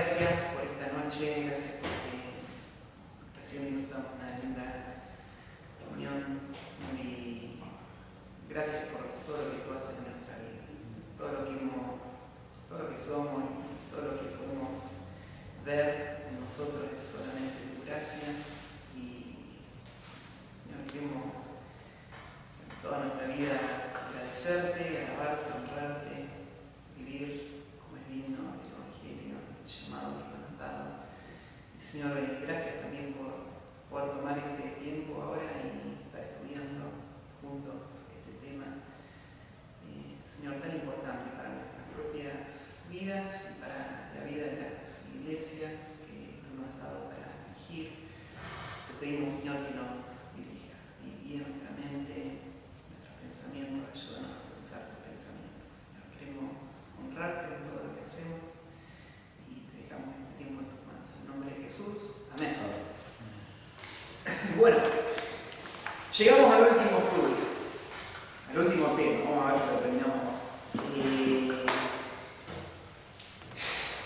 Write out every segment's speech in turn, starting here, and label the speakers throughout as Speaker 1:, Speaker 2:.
Speaker 1: gracias por esta noche, gracias porque recién disfrutamos una linda reunión, Señor, y gracias por todo lo que tú haces en nuestra vida, todo lo que somos, todo lo que podemos ver en nosotros es solamente tu gracia. Y Señor, queremos en toda nuestra vida agradecerte, alabarte, honrarte, vivir como es digno del Evangelio, del llamado que nos has dado. Y Señor, gracias también por poder tomar este tiempo ahora y estar estudiando juntos este tema, Señor, tan importante para nuestras propias vidas y para la vida de las iglesias que tú nos has dado para dirigir. Te pedimos, Señor, que nos dirijas y guíe nuestra mente, nuestros pensamientos, ayúdanos a pensar tus pensamientos. Señor, queremos honrarte en todo lo que hacemos y te dejamos este tiempo en tus manos. En nombre de Jesús. Amén. Bueno, llegamos al último estudio, al último tema. Vamos a ver si lo terminamos.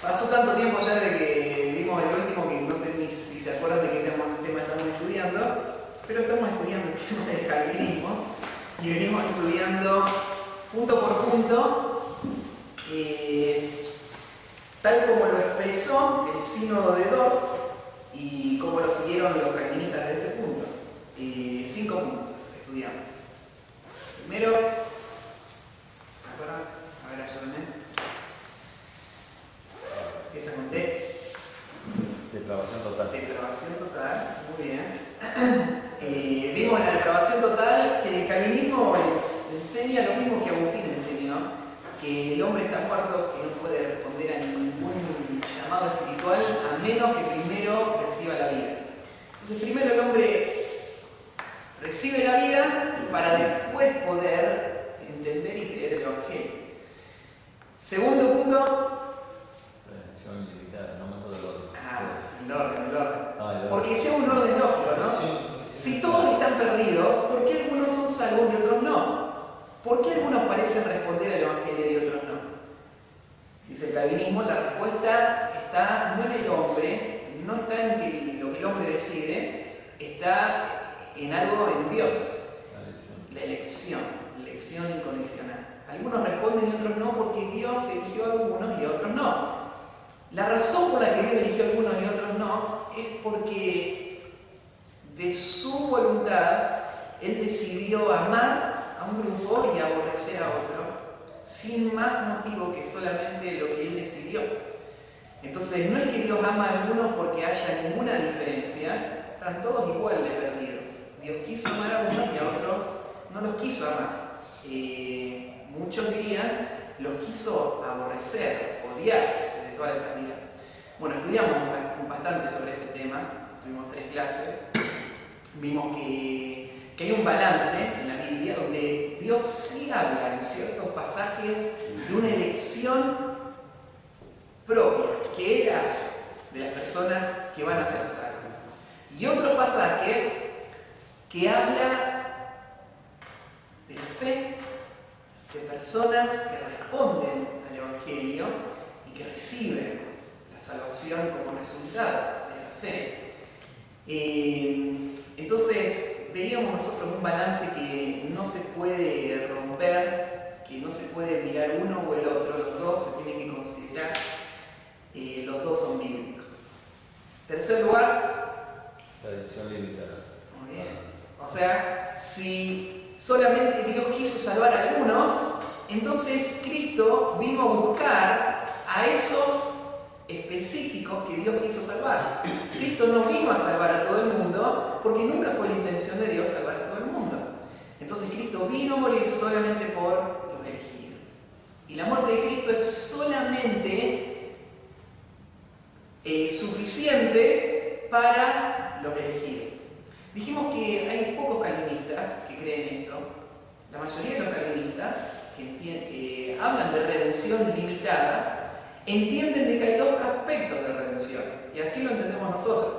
Speaker 1: Pasó tanto tiempo ya de que vimos el último que no sé ni si se acuerdan de qué tema estamos estudiando, pero estamos estudiando el tema del calvinismo y venimos estudiando punto por punto, tal como lo expresó el sínodo de Dort y cómo lo siguieron los calvinistas desde ese punto. 5 puntos estudiamos. Primero, ¿se acuerdan? A ver, ayúdenme. Empieza con D.
Speaker 2: Depravación total.
Speaker 1: Depravación total, muy bien. Vimos en la depravación total que el calvinismo enseña lo mismo que Agustín enseñó, que el hombre está muerto, que no puede responder a ningún llamado espiritual a menos que primero reciba la vida. Entonces primero el hombre recibe la vida para después poder entender y creer el Evangelio. Segundo punto.
Speaker 2: Redención ilimitada, no me del orden.
Speaker 1: El orden. Porque lleva un orden lógico, ¿no?
Speaker 2: Sí.
Speaker 1: Si todos están perdidos, ¿por qué algunos son salvos y otros no? ¿Por qué algunos parecen responder al Evangelio y otros no? Dice el calvinismo, la respuesta está no en el hombre, no está en lo que el hombre decide, está en algo en Dios. La elección incondicional. Algunos responden y otros no porque Dios eligió a algunos y a otros no. La razón por la que Dios eligió a algunos y a otros no es porque de su voluntad Él decidió amar a un grupo y aborrecer a otro sin más motivo que solamente lo que Él decidió. Entonces no es que Dios ama a algunos porque haya ninguna diferencia, están todos igual de perdidos. Dios quiso amar a unos y a otros no los quiso amar. Muchos dirían, los quiso aborrecer, odiar desde toda la eternidad. Bueno, estudiamos bastante sobre ese tema, tuvimos 3 clases, vimos que hay un balance en la Biblia donde Dios sí habla en ciertos pasajes de una elección propia que Él hace de las personas que van a ser salvas. Y otros pasajes que habla de la fe de personas que responden al Evangelio y que reciben la salvación como resultado de esa fe. Entonces veíamos nosotros un balance que no se puede romper, que no se puede mirar uno o el otro, los dos se tienen que considerar, los dos son bíblicos. Tercer lugar,
Speaker 2: la elección limitada.
Speaker 1: muy bien. O sea, si solamente Dios quiso salvar a algunos, entonces Cristo vino a buscar a esos específicos que Dios quiso salvar. Cristo no vino a salvar a todo el mundo porque nunca fue la intención de Dios salvar a todo el mundo. Entonces Cristo vino a morir solamente por los elegidos. Y la muerte de Cristo es solamente suficiente para los elegidos. Dijimos que hay pocos calvinistas que creen esto. La mayoría de los calvinistas que hablan de redención limitada entienden de que hay 2 aspectos de redención. Y así lo entendemos nosotros.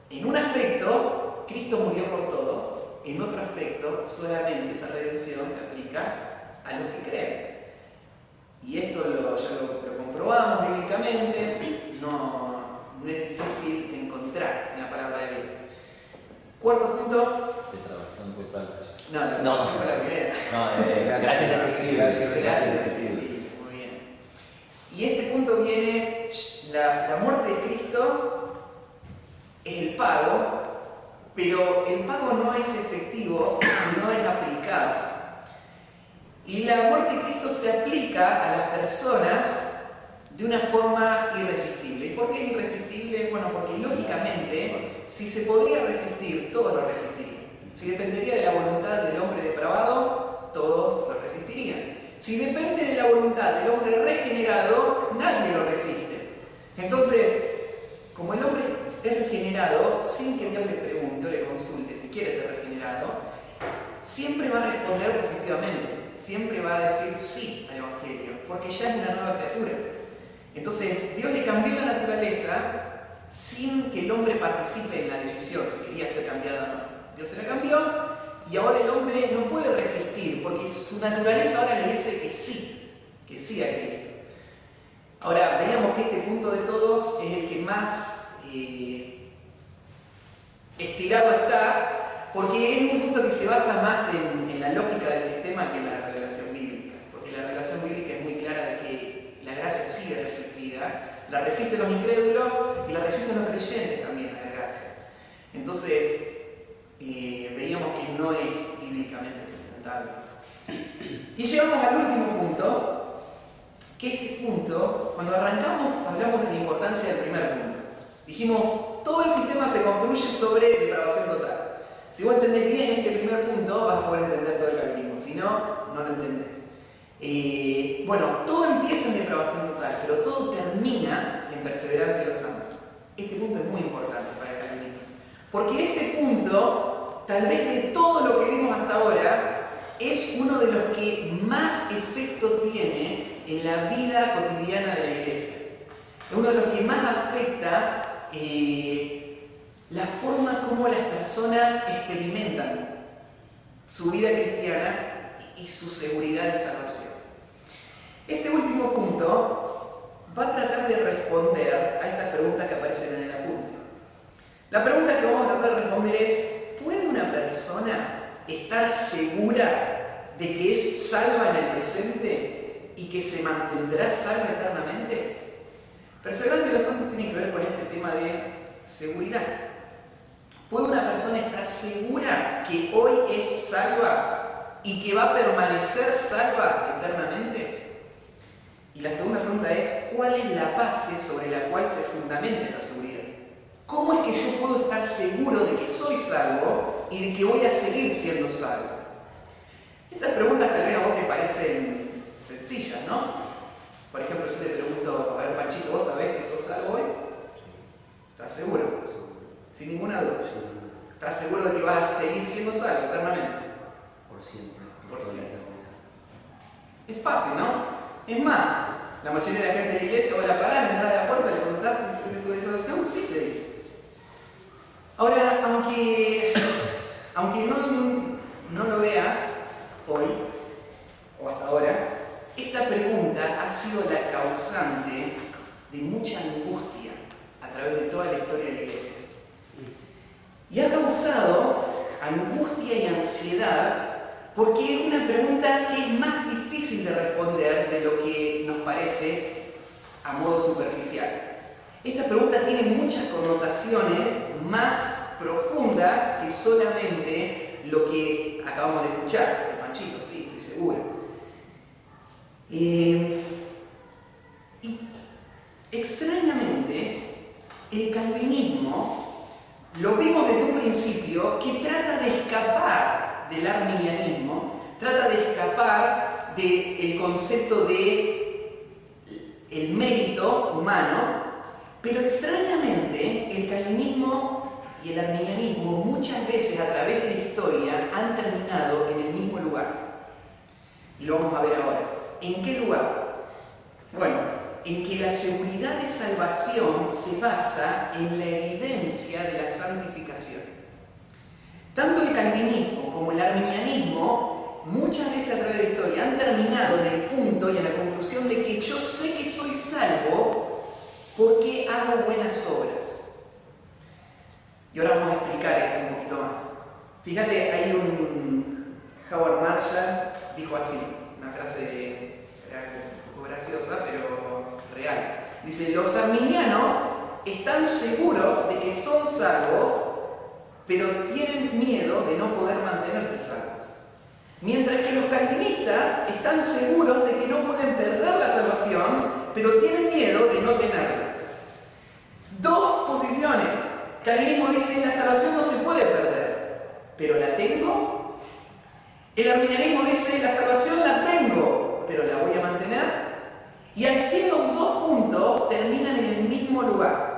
Speaker 1: En un aspecto, Cristo murió por todos. En otro aspecto, solamente esa redención se aplica a los que creen. Y esto ya lo comprobamos bíblicamente. No Y la muerte de Cristo se aplica a las personas de una forma irresistible. ¿Y por qué es irresistible? Bueno, porque lógicamente, si se podría resistir, todos lo resistirían. Si dependería de la voluntad del hombre depravado, todos lo resistirían. Si depende de la voluntad del hombre regenerado, nadie lo resiste. Entonces, como el hombre es regenerado, sin que Dios le pregunte o le consulte si quiere ser regenerado, siempre va a responder positivamente. Siempre va a decir sí al Evangelio, porque ya es una nueva criatura. Entonces, Dios le cambió la naturaleza sin que el hombre participe en la decisión si quería ser cambiado o no. Dios se la cambió y ahora el hombre no puede resistir porque su naturaleza ahora le dice que sí a Cristo. Ahora, veamos que este punto de todos es el que más estirado está, porque es un punto que se basa más en la lógica del sistema que en la revelación bíblica. Porque la revelación bíblica es muy clara de que la gracia sigue resistida, la resisten los incrédulos y la resisten los creyentes también a la gracia. Entonces, veíamos que no es bíblicamente sustentable. Y llegamos al último punto, que este punto, cuando arrancamos, hablamos de la importancia del primer punto. Dijimos, todo el sistema se construye sobre depravación total. Si vos entendés bien este primer punto, vas a poder entender todo el calvinismo. Si no, no lo entendés. Bueno, todo empieza en depravación total, pero todo termina en perseverancia de los santos. Este punto es muy importante para el calvinismo. Porque este punto, tal vez de todo lo que vimos hasta ahora, es uno de los que más efecto tiene en la vida cotidiana de la iglesia. Es uno de los que más afecta la forma como las personas experimentan su vida cristiana y su seguridad de salvación. Este último punto va a tratar de responder a estas preguntas que aparecen en el apunte. La pregunta que vamos a tratar de responder es: ¿puede una persona estar segura de que es salva en el presente y que se mantendrá salva eternamente? Perseverancia de los santos tiene que ver con este tema de seguridad. ¿Puede una persona estar segura que hoy es salva y que va a permanecer salva eternamente? Y la segunda pregunta es: ¿cuál es la base sobre la cual se fundamenta esa seguridad? ¿Cómo es que yo puedo estar seguro de que soy salvo y de que voy a seguir siendo salvo? Estas preguntas tal vez a vos te parecen sencillas, ¿no? Por ejemplo, yo te pregunto, a ver, Panchito, ¿vos sabés que sos salvo hoy? ¿Estás seguro? Sin ninguna duda. ¿Estás seguro de que vas a seguir siendo salvo eternamente?
Speaker 3: Por siempre.
Speaker 1: Por siempre. Es fácil, ¿no? Es más, la mayoría de la gente de la iglesia, vos la parás, le entras a la puerta, le preguntás si tiene su disolución, sí te dice. Ahora, aunque no lo veas hoy o hasta ahora, esta pregunta ha sido la causante de mucha angustia a través de toda la historia de la iglesia. Y ha causado angustia y ansiedad porque es una pregunta que es más difícil de responder de lo que nos parece a modo superficial. Esta pregunta tiene muchas connotaciones más profundas que solamente lo que acabamos de escuchar de Panchito, sí, estoy seguro. Y extrañamente, el calvinismo lo vimos desde un principio que trata de escapar del arminianismo, trata de escapar del concepto de el mérito humano, pero extrañamente el calvinismo y el arminianismo muchas veces a través de la historia han terminado en el mismo lugar. Y lo vamos a ver ahora. ¿En qué lugar? Bueno, en que la seguridad de salvación se basa en la evidencia de la santificación. Tanto el calvinismo como el arminianismo muchas veces a través de la historia han terminado en el punto y en la conclusión de que yo sé que soy salvo porque hago buenas obras. Y ahora vamos a explicar esto un poquito más. Fíjate, hay un Howard Marshall dijo así, una frase un poco graciosa, pero real. Dice: los arminianos están seguros de que son salvos, pero tienen miedo de no poder mantenerse salvos. Mientras que los calvinistas están seguros de que no pueden perder la salvación, pero tienen miedo de no tenerla. Dos posiciones. El calvinismo dice: la salvación no se puede perder, pero la tengo. El arminianismo dice: la salvación la tengo, pero la voy a mantener. Y al fin los dos puntos terminan en el mismo lugar.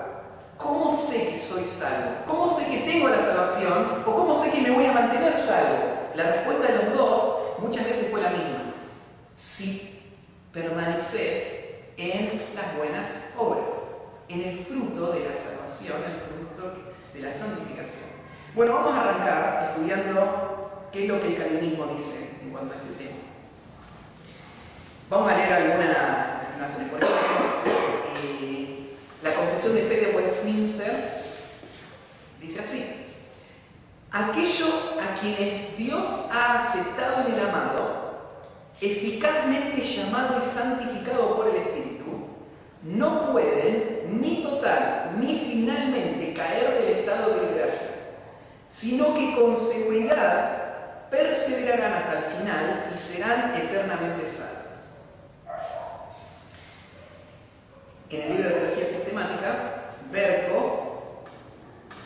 Speaker 1: ¿Cómo sé que soy salvo? ¿Cómo sé que tengo la salvación? ¿O cómo sé que me voy a mantener salvo? La respuesta de los dos muchas veces fue la misma: si permaneces en las buenas obras, en el fruto de la salvación, en el fruto de la santificación. Bueno, vamos a arrancar estudiando qué es lo que el calvinismo dice en cuanto a este tema. Vamos a leer algunas afirmaciones. Por ejemplo, la Confesión de Fe de Westminster dice así: aquellos a quienes Dios ha aceptado en el amado, eficazmente llamado y santificado por el Espíritu, no pueden ni total ni finalmente caer del estado de gracia, sino que con seguridad perseverarán hasta el final y serán eternamente salvos. En el libro de Teología Sistemática, Berkhoff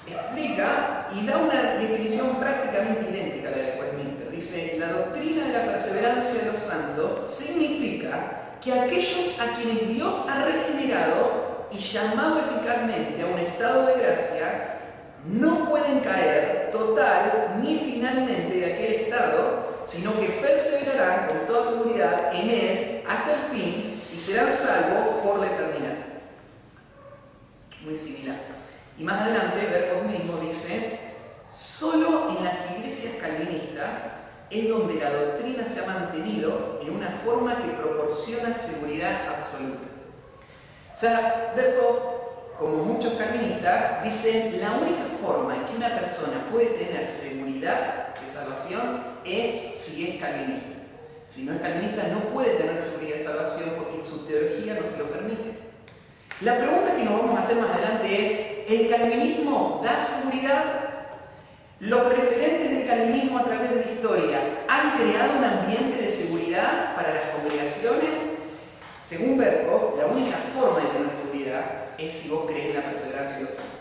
Speaker 1: explica y da una definición prácticamente idéntica a la de Westminster. Dice: la doctrina de la perseverancia de los santos significa que aquellos a quienes Dios ha regenerado y llamado eficazmente a un estado de gracia no pueden caer total ni finalmente de aquel estado, sino que perseverarán con toda seguridad en él hasta el fin y serán salvos por la eternidad. Muy similar. Y más adelante, Berkhoff mismo dice: solo en las iglesias calvinistas es donde la doctrina se ha mantenido en una forma que proporciona seguridad absoluta. O sea, Berkhoff, como muchos calvinistas, dicen: la única forma en que una persona puede tener seguridad de salvación es si es calvinista. Si no es calvinista, no puede tener seguridad de salvación porque su teología no se lo permite. La pregunta que nos vamos a hacer más adelante es: ¿el calvinismo da seguridad? ¿Los referentes del calvinismo a través de la historia han creado un ambiente de seguridad para las congregaciones? Según Berkhoff, la única forma de tener seguridad es si vos crees en la perseverancia de los santos.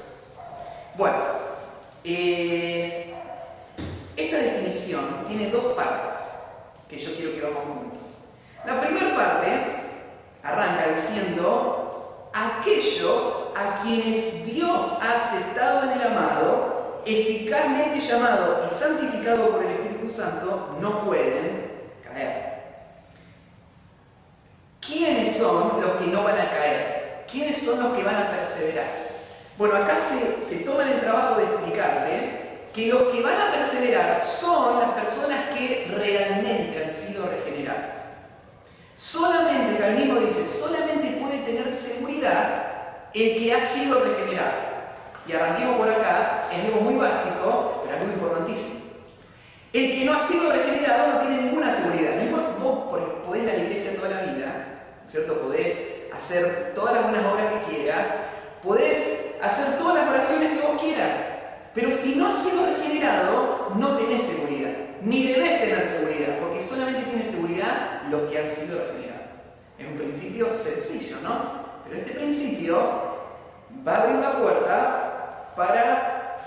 Speaker 1: Bueno, esta definición tiene dos partes que yo quiero que vamos juntos. La primera parte arranca diciendo: aquellos a quienes Dios ha aceptado en el amado, eficazmente llamado y santificado por el Espíritu Santo, no pueden caer. ¿Quiénes son los que no van a caer? ¿Quiénes son los que van a perseverar? Bueno, acá se toman el trabajo de explicarte que los que van a perseverar son las personas que realmente han sido regeneradas. Solamente, el calvinismo dice, solamente puede tener seguridad el que ha sido regenerado. Y arranquemos por acá, es algo muy básico, pero algo importantísimo. El que no ha sido regenerado no tiene ninguna seguridad. No importa, vos podés ir a la iglesia toda la vida, ¿no es cierto? Podés hacer todas las buenas obras que quieras, podés hacer todas las oraciones que vos quieras, pero si no has sido regenerado, no tenés seguridad. Ni debés tener seguridad, porque solamente tienen seguridad los que han sido regenerados. Es un principio sencillo, ¿no? Pero este principio va a abrir la puerta para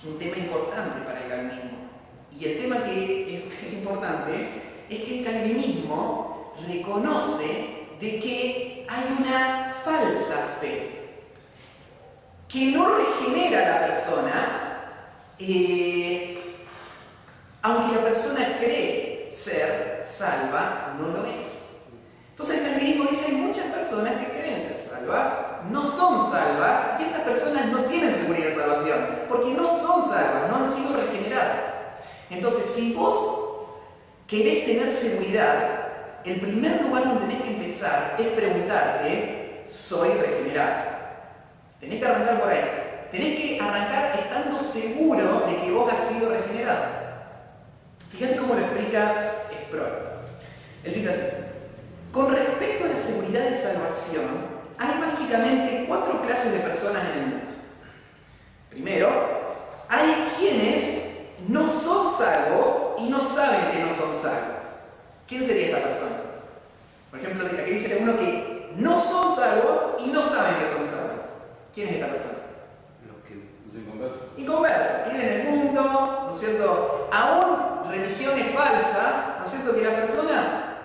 Speaker 1: un tema importante para el calvinismo. Y el tema que es importante es que el calvinismo reconoce de que hay una falsa fe que no regenera a la persona, aunque la persona cree ser salva, no lo es. Entonces el calvinismo dice: hay muchas personas que creen ser salvas, no son salvas, y estas personas no tienen seguridad de salvación, porque no son salvas, no han sido regeneradas. Entonces, si vos querés tener seguridad, el primer lugar donde tenés que empezar es preguntarte: ¿soy regenerado? Tenés que arrancar por ahí. Tenés que arrancar estando seguro de que vos has sido regenerado. Fíjate cómo lo explica Sproul. Él dice así: con respecto a la seguridad de salvación, hay básicamente 4 clases de personas en el mundo. Primero, hay quienes no son salvos y no saben que no son salvos. ¿Quién sería esta persona? Por ejemplo, aquí dice uno que no son salvos y no saben que son salvos. ¿Quién es esta persona?
Speaker 3: Los que
Speaker 1: Inconversos, viven en el mundo, ¿no es cierto? Aún religiones falsas, ¿no es cierto? Que la persona,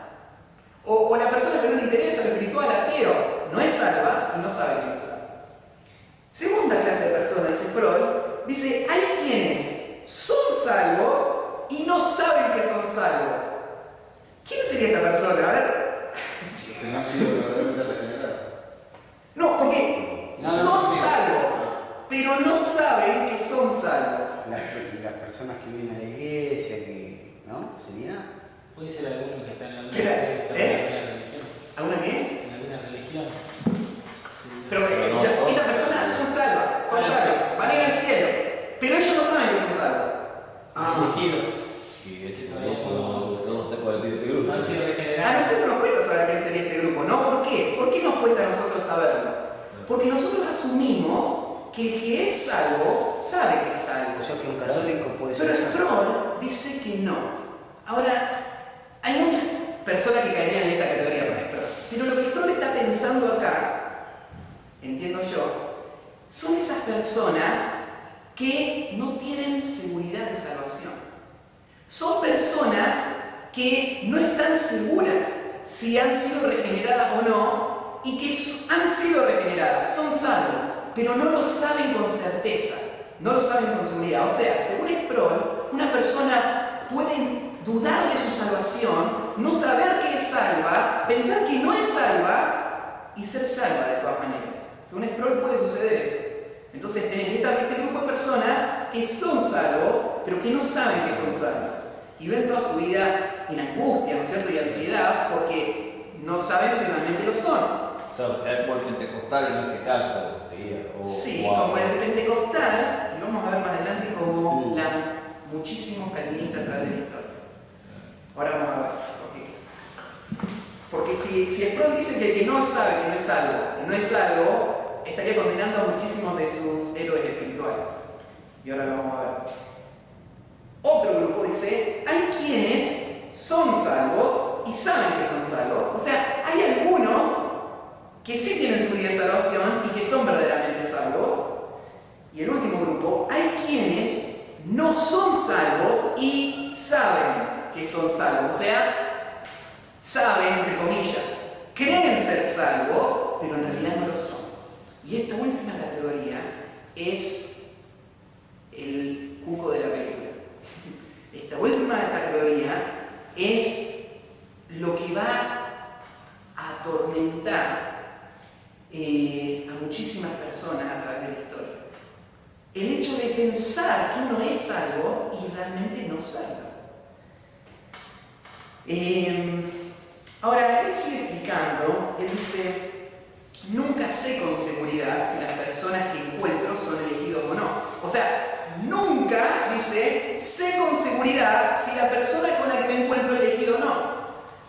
Speaker 1: o la persona que no le interesa lo espiritual, ateo, no es salva y no sabe que no es salva. Segunda clase de persona, dice Sproul, dice, hay quienes son salvos y no saben que son salvos. ¿Quién sería esta persona? A ver.
Speaker 3: que no han sido verdaderamente regenerados.
Speaker 1: No, porque son salvos, pero no saben que son salvos.
Speaker 3: Las personas que vienen a la iglesia, que, ¿no? ¿Sería?
Speaker 4: Puede ser alguno que está en alguna
Speaker 1: ¿Qué era?
Speaker 4: secta, en alguna religión.
Speaker 1: ¿Alguna qué?
Speaker 4: En alguna religión. Sí.
Speaker 1: Pero
Speaker 2: no son.
Speaker 1: estas personas son salvas, van a ir al cielo, pero ellos no saben que son salvos.
Speaker 4: Elegidos.
Speaker 2: Y este grupo, yo no sé cuál es ese grupo.
Speaker 4: No han sido
Speaker 1: A
Speaker 4: regenerados.
Speaker 1: nosotros nos cuesta saber quién sería este grupo, ¿no? ¿Por qué? ¿Por qué nos cuesta a nosotros saberlo? Porque nosotros asumimos que el que es salvo sabe que es salvo.
Speaker 3: O sea, que un católico puede
Speaker 1: Pero
Speaker 3: ser.
Speaker 1: Sproul dice que no. Ahora, hay muchas personas que caerían en esta categoría para Sproul. Pero lo que Sproul está pensando acá, entiendo yo, son esas personas que no tienen seguridad de salvación. Son personas que no están seguras si han sido regeneradas o no, y que han sido regeneradas, son salvos, pero no lo saben con certeza, no lo saben con seguridad. O sea, según Sproul, una persona puede dudar de su salvación, no saber que es salva, pensar que no es salva y ser salva de todas maneras. Según Sproul puede suceder eso. Entonces tenés este grupo de personas que son salvos, pero que no saben que son salvos. Y ven toda su vida en angustia, ¿no es cierto? Y ansiedad, porque no saben si realmente lo son.
Speaker 2: O sea, es por el pentecostal en este caso, sería.
Speaker 1: Sí, como el pentecostal, y vamos a ver más adelante como muchísimos calvinistas a través de la historia. Ahora vamos a ver por qué. Porque si Sproul dice que el que no sabe que no es salvo, estaría condenando a muchísimos de sus héroes espirituales. Y ahora lo vamos a ver. Otro grupo dice, hay quienes son salvos y saben que son salvos. O sea, hay algunos que sí tienen su vida de salvación y que son verdaderamente salvos. Y el último grupo, hay quienes no son salvos y saben que son salvos. O sea, saben, entre comillas, creen ser salvos, pero en realidad no lo son. Y esta última categoría es el cuco de la película. Esta última categoría es lo que va a atormentar a muchísimas personas a través de la historia. El hecho de pensar que uno es salvo y realmente no salva. Ahora, él sigue explicando, él dice, nunca sé con seguridad si las personas que encuentro son elegidos o no. O sea, nunca, dice, sé con seguridad si la persona con la que me encuentro es elegido o no.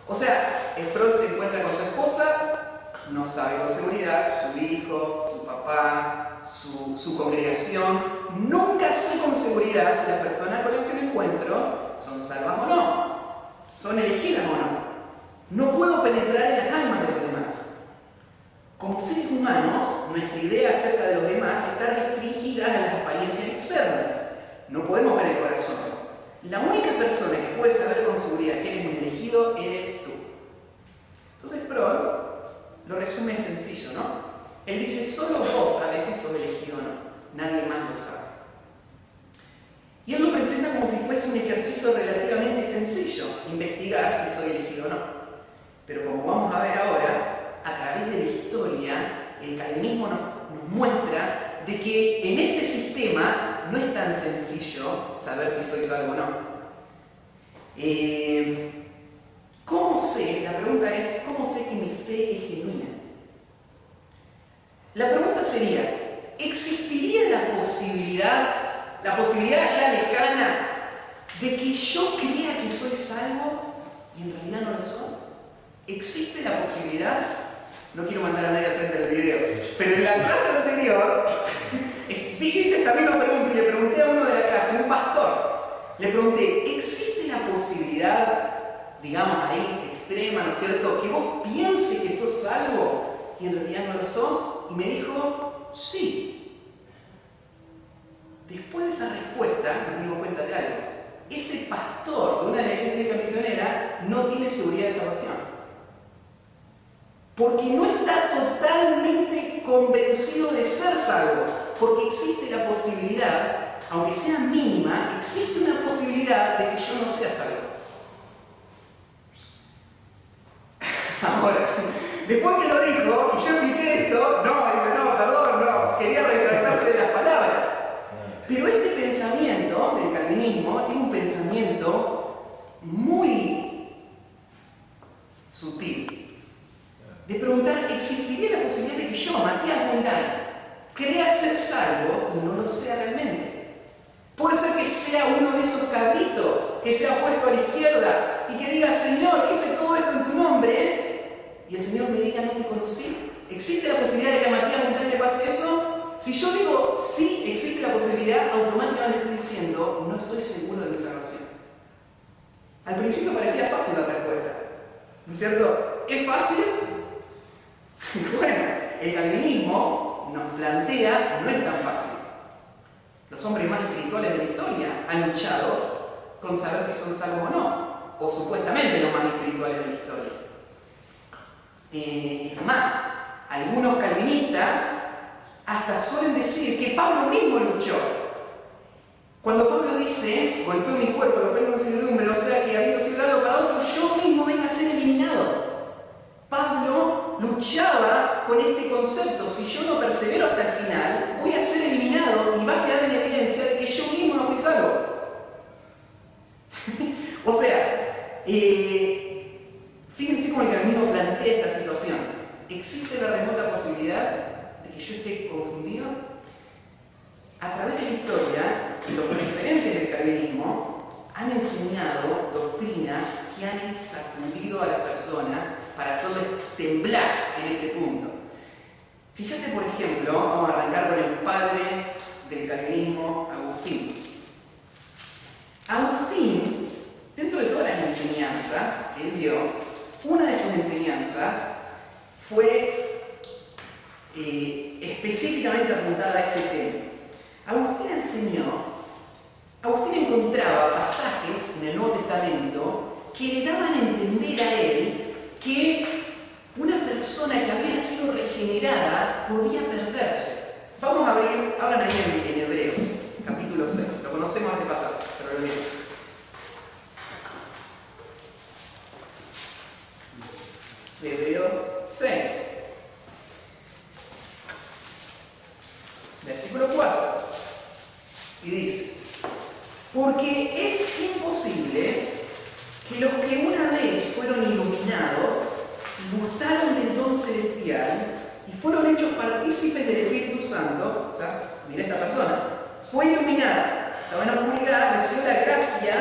Speaker 1: O sea, Sproul se encuentra con su esposa, no sabe con seguridad, su hijo, su papá, su congregación. Nunca sé con seguridad si las personas con las que me encuentro son salvas o no, son elegidas o no. No puedo penetrar en las almas de los demás. Como seres humanos, nuestra idea acerca de los demás está restringida a las apariencias externas. No podemos ver el corazón. La única persona que puede saber con seguridad que eres un elegido eres tú. Entonces Sproul lo resume sencillo, ¿no? Él dice, solo vos a veces sos elegido o no. Nadie más lo sabe. Y él lo presenta como si fuese un ejercicio relativamente sencillo, investigar si soy elegido o no. Pero como vamos a ver ahora, a través de la historia, el calvinismo nos muestra de que en este sistema no es tan sencillo saber si soy salvo o no. ¿Cómo sé? La pregunta es, ¿cómo sé que mi fe es genuina? La pregunta sería, ¿existiría la posibilidad ya lejana de que yo crea que soy salvo y en realidad no lo soy? ¿Existe la posibilidad? No quiero mandar a nadie al frente del video, pero en la clase anterior hice esta misma pregunta y le pregunté a uno de la clase, un pastor, le pregunté, ¿existe la una posibilidad, digamos ahí, extrema, ¿no es cierto? Que vos pienses que sos salvo y en realidad no lo sos. Y me dijo, sí. Después de esa respuesta nos dimos cuenta de algo. Ese pastor de una de las iglesias misionera no tiene seguridad de salvación. Porque no está totalmente convencido de ser salvo. Porque existe la posibilidad, aunque sea mínima, existe una posibilidad de que yo no sea salvo. Ahora, después que lo dijo, y yo expliqué esto, dice, perdón, quería retractarse de las palabras. Pero este pensamiento del calvinismo es un pensamiento muy sutil. De preguntar, ¿existiría la posibilidad de que yo, Matías Moldán, crea ser salvo y no lo sea realmente? Puede ser que sea uno de esos cabritos que se ha puesto a la izquierda y que diga, Señor, hice todo esto en tu nombre, y el Señor me diga, no te conocí. ¿Existe la posibilidad de que a Matías Moldán le pase eso? Si yo digo, sí, existe la posibilidad, automáticamente estoy diciendo, no estoy seguro de mi salvación. Al principio parecía fácil la respuesta, ¿no es cierto? ¿Es fácil? Bueno, el calvinismo nos plantea, no es tan fácil. Los hombres más espirituales de la historia han luchado con saber si son salvos o no, o supuestamente los más espirituales de la historia. Es más, algunos calvinistas hasta suelen decir que Pablo mismo luchó. Cuando Pablo dice, golpeo mi cuerpo, lo pongo en servidumbre, o sea que habiendo sido dado para otro, yo mismo vengo a ser eliminado. Pablo luchaba con este concepto: si yo no persevero hasta el final, voy a ser eliminado y va a quedar en evidencia de que yo mismo no fui salvo. O sea, fíjense cómo el calvinismo plantea esta situación. ¿Existe la remota posibilidad de que yo esté confundido? A través de la historia, los referentes del calvinismo han enseñado doctrinas que han sacudido a las personas para hacerles temblar en este punto. Fíjate, por ejemplo, vamos a arrancar con el padre del calvinismo, Agustín. Agustín, dentro de todas las enseñanzas que él dio, una de sus enseñanzas fue específicamente apuntada a este tema. Agustín encontraba pasajes en el Nuevo Testamento que le daban a entender a él que una persona que había sido regenerada podía perderse. Vamos a abran ahí en Hebreos, capítulo 6. Lo conocemos este pasaje, pero lo leemos. Hebreos 6. Versículo 4. Y dice: porque es imposible que los que una vez fueron iluminados, gustaron del don celestial y fueron hechos partícipes del Espíritu Santo, o sea, mira esta persona, fue iluminada, estaba en la oscuridad, recibió la gracia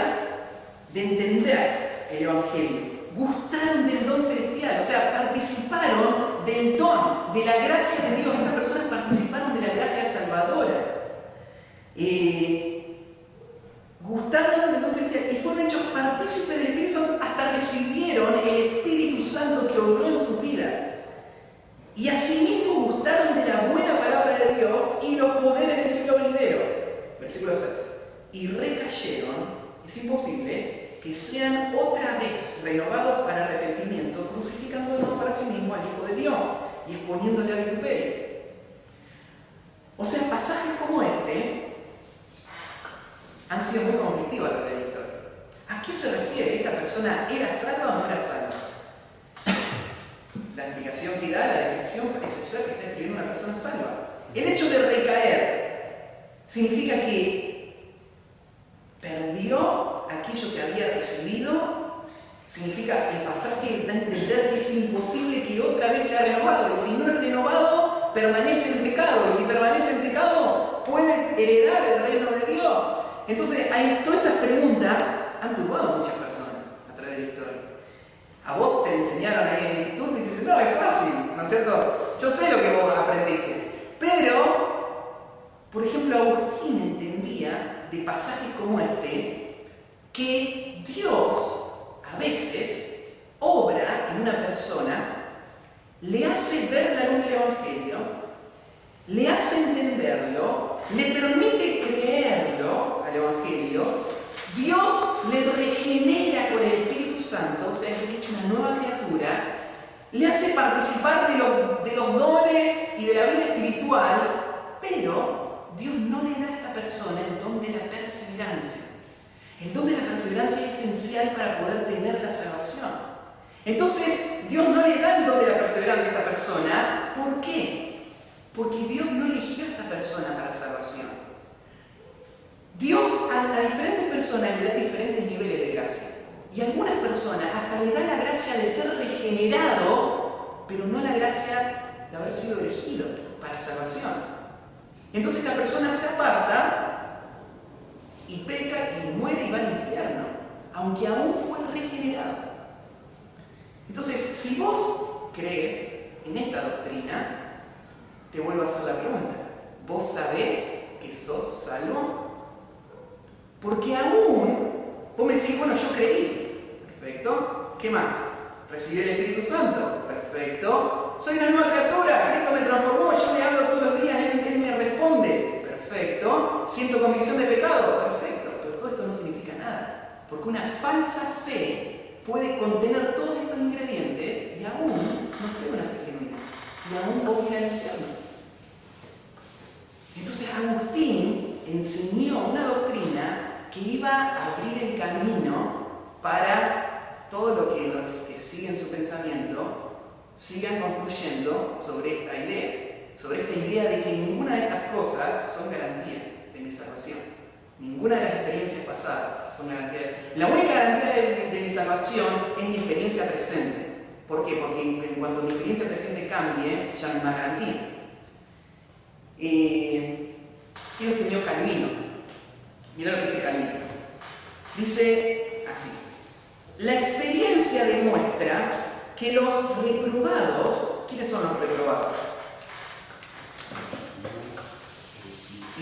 Speaker 1: de entender el Evangelio, gustaron del don celestial, o sea, participaron del don, de la gracia de Dios. Estas personas participaron de la gracia salvadora. Gustaron del don celestial y fueron hechos partícipes del Espíritu Santo, hasta recibieron el Espíritu Santo que obró en sus vidas. Y asimismo gustaron de la buena palabra de Dios y los poderes del siglo venidero. Versículo 6. Y recayeron, es imposible, que sean otra vez renovados para arrepentimiento, crucificándonos para sí mismo al Hijo de Dios y exponiéndole a vituperio. O sea, pasajes como este han sido muy conflictivos a través de la historia. ¿A qué se refiere? ¿Esta persona era salva o no era salva? La explicación que da, la descripción, parece ser que está escribiendo una persona salva. El hecho de recaer significa que perdió aquello que había recibido. Significa, el pasaje da a entender que es imposible que otra vez sea renovado, y si no es renovado, permanece en pecado, y si permanece en pecado, puede heredar el reino de Dios. Entonces, todas estas preguntas han turbado a muchas personas a través de la historia. A vos te enseñaron ahí en el instituto y te dicen, no, es fácil, ¿no es cierto? Yo sé lo que vos aprendiste. Pero, por ejemplo, Agustín entendía de pasajes como este que Dios a veces obra en una persona, le hace ver la luz del Evangelio, le hace entenderlo, le permite creerlo al Evangelio, Dios le regenera con el Espíritu Santo, o sea, le ha hecho una nueva criatura, le hace participar de los dones y de la vida espiritual, pero Dios no le da a esta persona el don de la perseverancia. El don de la perseverancia es esencial para poder tener la salvación. Entonces, Dios no le da el don de la perseverancia a esta persona. ¿Por qué? Porque Dios no eligió a esta persona para salvación. Dios a diferentes personas le da diferentes niveles de gracia. Y a algunas personas hasta le da la gracia de ser regenerado, pero no la gracia de haber sido elegido para salvación. Entonces esta persona se aparta y peca y muere y va al infierno, aunque aún fue regenerado. Entonces, si vos crees en esta doctrina, te vuelvo a hacer la pregunta. ¿Vos sabés que sos salvo? Porque aún, vos me decís, bueno, yo creí. Perfecto. ¿Qué más? Recibí el Espíritu Santo. Perfecto. Soy una nueva criatura. Cristo me transformó. Yo le hablo todos los días. Él me responde. Perfecto. Siento convicción de pecado. Perfecto. Pero todo esto no significa nada. Porque una falsa fe puede contener todos estos ingredientes y aún no ser una fe genuina. Y aún vos ir al infierno. Entonces Agustín enseñó una doctrina que iba a abrir el camino para todo lo que los que siguen su pensamiento sigan construyendo sobre esta idea de que ninguna de estas cosas son garantía de mi salvación. Ninguna de las experiencias pasadas son garantía. La única garantía de mi salvación es mi experiencia presente. ¿Por qué? Porque cuando mi experiencia presente cambie, ya no hay más garantía. ¿Qué enseñó Calvino? Mirá lo que dice Calvino. Dice así: la experiencia demuestra que los reprobados, ¿quiénes son los reprobados?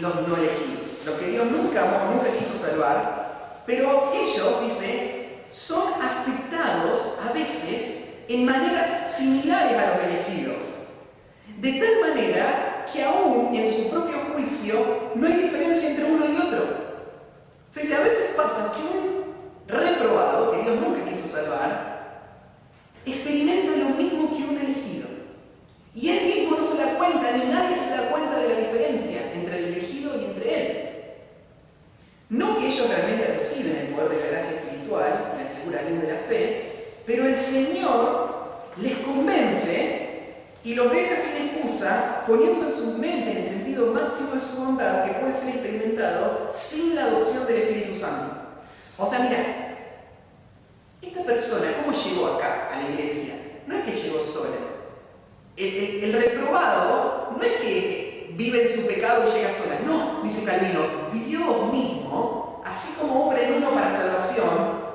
Speaker 1: Los no elegidos, los que Dios nunca amó, nunca quiso salvar, pero ellos, dice, son afectados a veces en maneras similares a los elegidos, de tal manera que aún en su propio juicio no hay diferencia entre uno y otro. O sea, a veces pasa que un reprobado, que Dios nunca quiso salvar, experimenta lo mismo que un elegido. Y él mismo no se da cuenta, ni nadie se da cuenta de la diferencia entre el elegido y entre él. No que ellos realmente reciben el poder de la gracia espiritual, la segura luz de la fe, pero el Señor les convence y los deja sin excusa, poniendo en su mente el sentido máximo de su bondad que puede ser experimentado sin la adopción del Espíritu Santo. O sea, mira, esta persona, ¿cómo llegó acá a la iglesia? No es que llegó sola. El reprobado no es que vive en su pecado y llega sola. No, dice Calvino, Dios mismo, así como obra en uno para salvación,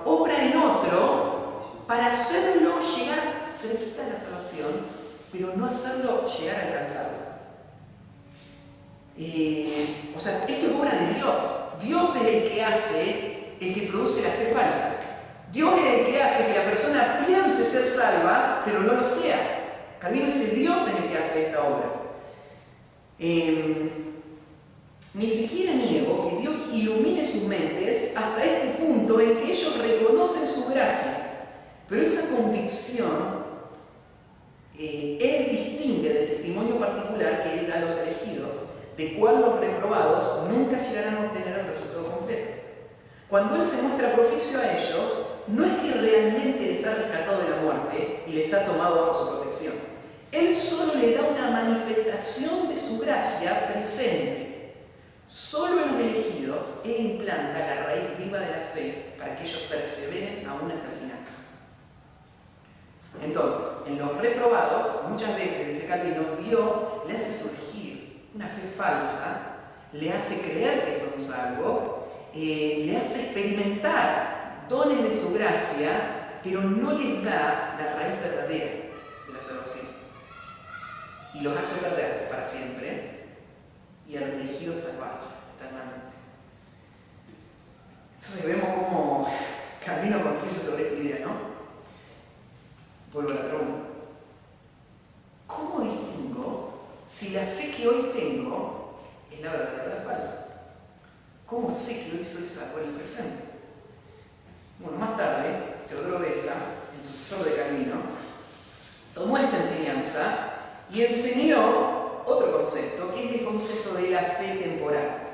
Speaker 1: obra en otro para hacerlo llegar cerquita de la salvación, pero no hacerlo llegar a alcanzarlo. O sea, esto es obra de Dios. Dios es el que hace, el que produce la fe falsa. Dios es el que hace que la persona piense ser salva, pero no lo sea. Calvino dice, Dios es el que hace esta obra. Ni siquiera niego que Dios ilumine sus mentes hasta este punto en que ellos reconocen su gracia, pero esa convicción Él distingue del testimonio particular que Él da a los elegidos, de cual los reprobados nunca llegarán a obtener el resultado completo. Cuando Él se muestra propicio a ellos, no es que realmente les ha rescatado de la muerte y les ha tomado bajo su protección. Él solo le da una manifestación de su gracia presente. Solo en los elegidos Él implanta la raíz viva de la fe para que ellos perseveren aún hasta el final. Entonces, en los reprobados, muchas veces, dice Calvino, Dios le hace surgir una fe falsa, le hace creer que son salvos, le hace experimentar dones de su gracia, pero no les da la raíz verdadera de la salvación. Y los hace perderse para siempre y a los elegidos salvarse eternamente. Entonces vemos cómo Calvino Calvino construye sobre esta idea, ¿no? Vuelvo a la pregunta. ¿Cómo distingo si la fe que hoy tengo es la verdadera o la falsa? ¿Cómo sé que hoy soy salvo en el presente? Bueno, más tarde, Teodoro Beza, el sucesor de Calvino, tomó esta enseñanza y enseñó otro concepto, que es el concepto de la fe temporal.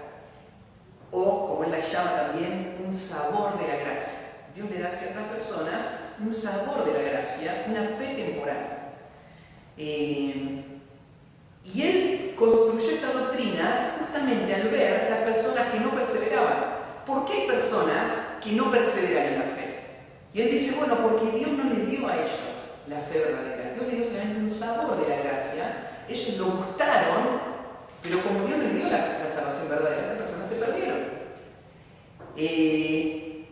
Speaker 1: O, como él la llama también, un sabor de la gracia. Dios le da a ciertas personas un sabor de la gracia, una fe temporal. Y él construyó esta doctrina justamente al ver las personas que no perseveraban. ¿Por qué hay personas que no perseveran en la fe? Y él dice, bueno, porque Dios no les dio a ellos la fe verdadera. Dios les dio solamente un sabor de la gracia. Ellos lo gustaron, pero como Dios no les dio la salvación verdadera, estas personas se perdieron. Y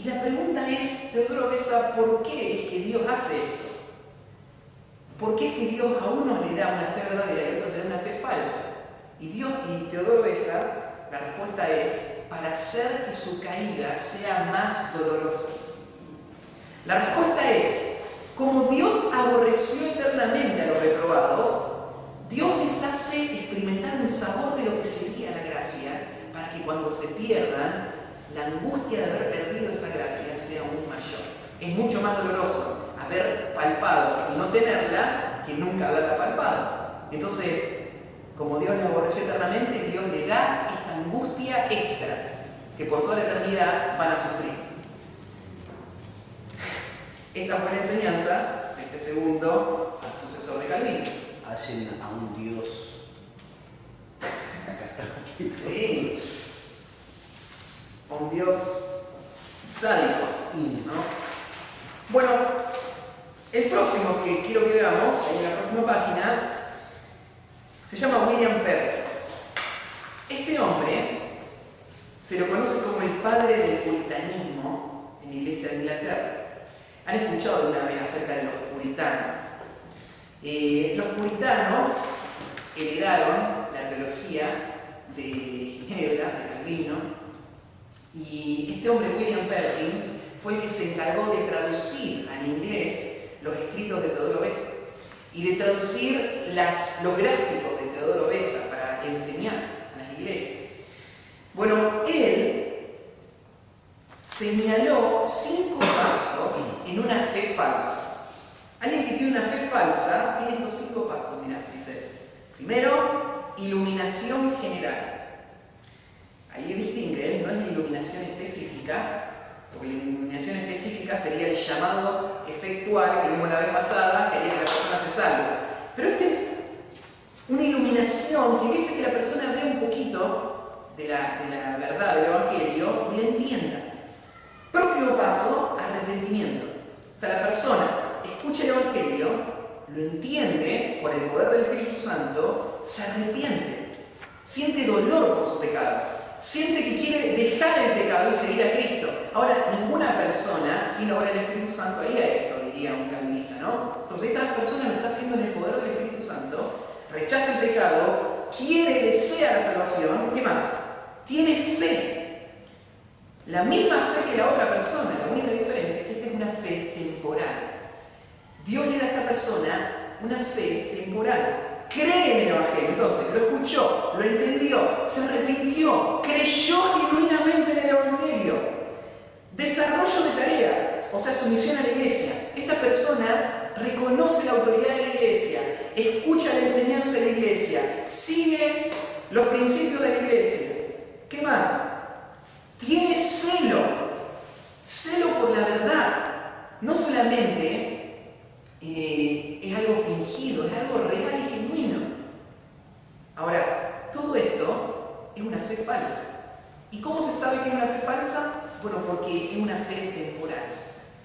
Speaker 1: la pregunta es, Teodoro Beza, ¿por qué es que Dios hace esto? ¿Por qué es que Dios a unos le da una fe verdadera y a otros le da una fe falsa? Y Teodoro Beza, la respuesta es, para hacer que su caída sea más dolorosa. La respuesta es, como Dios aborreció eternamente a los reprobados, Dios les hace experimentar un sabor de lo que sería la gracia, para que cuando se pierdan, la angustia de haber perdido esa gracia sea aún mayor. Es mucho más doloroso haber palpado y no tenerla que nunca haberla palpado. Entonces, como Dios le aborreció eternamente, Dios le da esta angustia extra que por toda la eternidad van a sufrir. Esta fue la enseñanza de este segundo sucesor de Calvino.
Speaker 3: Hacen a un Dios.
Speaker 1: Sí. Un Dios sádico, ¿no? Bueno, el próximo que quiero que veamos, en la próxima página, se llama William Perkins. Este hombre se lo conoce como el padre del puritanismo en la Iglesia de Inglaterra. ¿Han escuchado alguna vez acerca de los puritanos? Los puritanos heredaron la teología de Ginebra, de Calvino, y este hombre, William Perkins, fue el que se encargó de traducir al inglés los escritos de Teodoro Beza y de traducir los gráficos de Teodoro Beza para enseñar a las iglesias. Bueno, él señaló 5 pasos en una fe falsa. Alguien que tiene una fe falsa tiene estos 5 pasos. Mirá, dice: primero, iluminación general. Ahí distingue, no es la iluminación específica, porque la iluminación específica sería el llamado efectual que vimos la vez pasada, que haría que la persona se salve. Pero esta es una iluminación que deja que la persona vea un poquito de la verdad del Evangelio y la entienda. Próximo paso, arrepentimiento. O sea, la persona escucha el Evangelio, lo entiende por el poder del Espíritu Santo, se arrepiente, siente dolor por su pecado. Siente que quiere dejar el pecado y seguir a Cristo. Ahora, ninguna persona sin obra del Espíritu Santo haría esto, diría un calvinista, ¿no? Entonces esta persona lo está haciendo en el poder del Espíritu Santo, rechaza el pecado, desea la salvación. ¿Qué más? Tiene fe. La misma fe que la otra persona, la única diferencia es que esta es una fe temporal. Dios le da a esta persona una fe temporal. Cree en el Evangelio, entonces lo escuchó, lo entendió, se arrepintió, creyó genuinamente en el Evangelio. Desarrollo de tareas, o sea, sumisión a la iglesia. Esta persona reconoce la autoridad de la iglesia, escucha la enseñanza de la iglesia, sigue los principios de la iglesia. ¿Qué más? Tiene celo por la verdad. No solamente es algo fingido, es algo real y genuino. Ahora, todo esto es una fe falsa. ¿Y cómo se sabe que es una fe falsa? Bueno, porque es una fe temporal.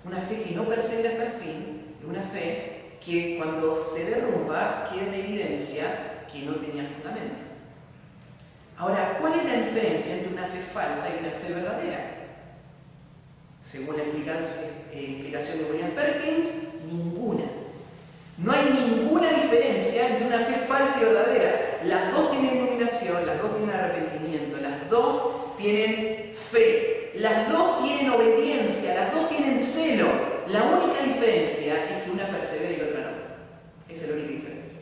Speaker 1: Una fe que no persevera hasta el fin, es una fe que cuando se derrumba queda en evidencia que no tenía fundamento. Ahora, ¿cuál es la diferencia entre una fe falsa y una fe verdadera? Según la explicación de William Perkins, ninguna. No hay ninguna diferencia entre una fe falsa y verdadera. Las dos tienen iluminación, las dos tienen arrepentimiento, las dos tienen fe, las dos tienen obediencia iglesia, las dos tienen celo. La única diferencia es que una persevera y la otra no. Esa es la única diferencia.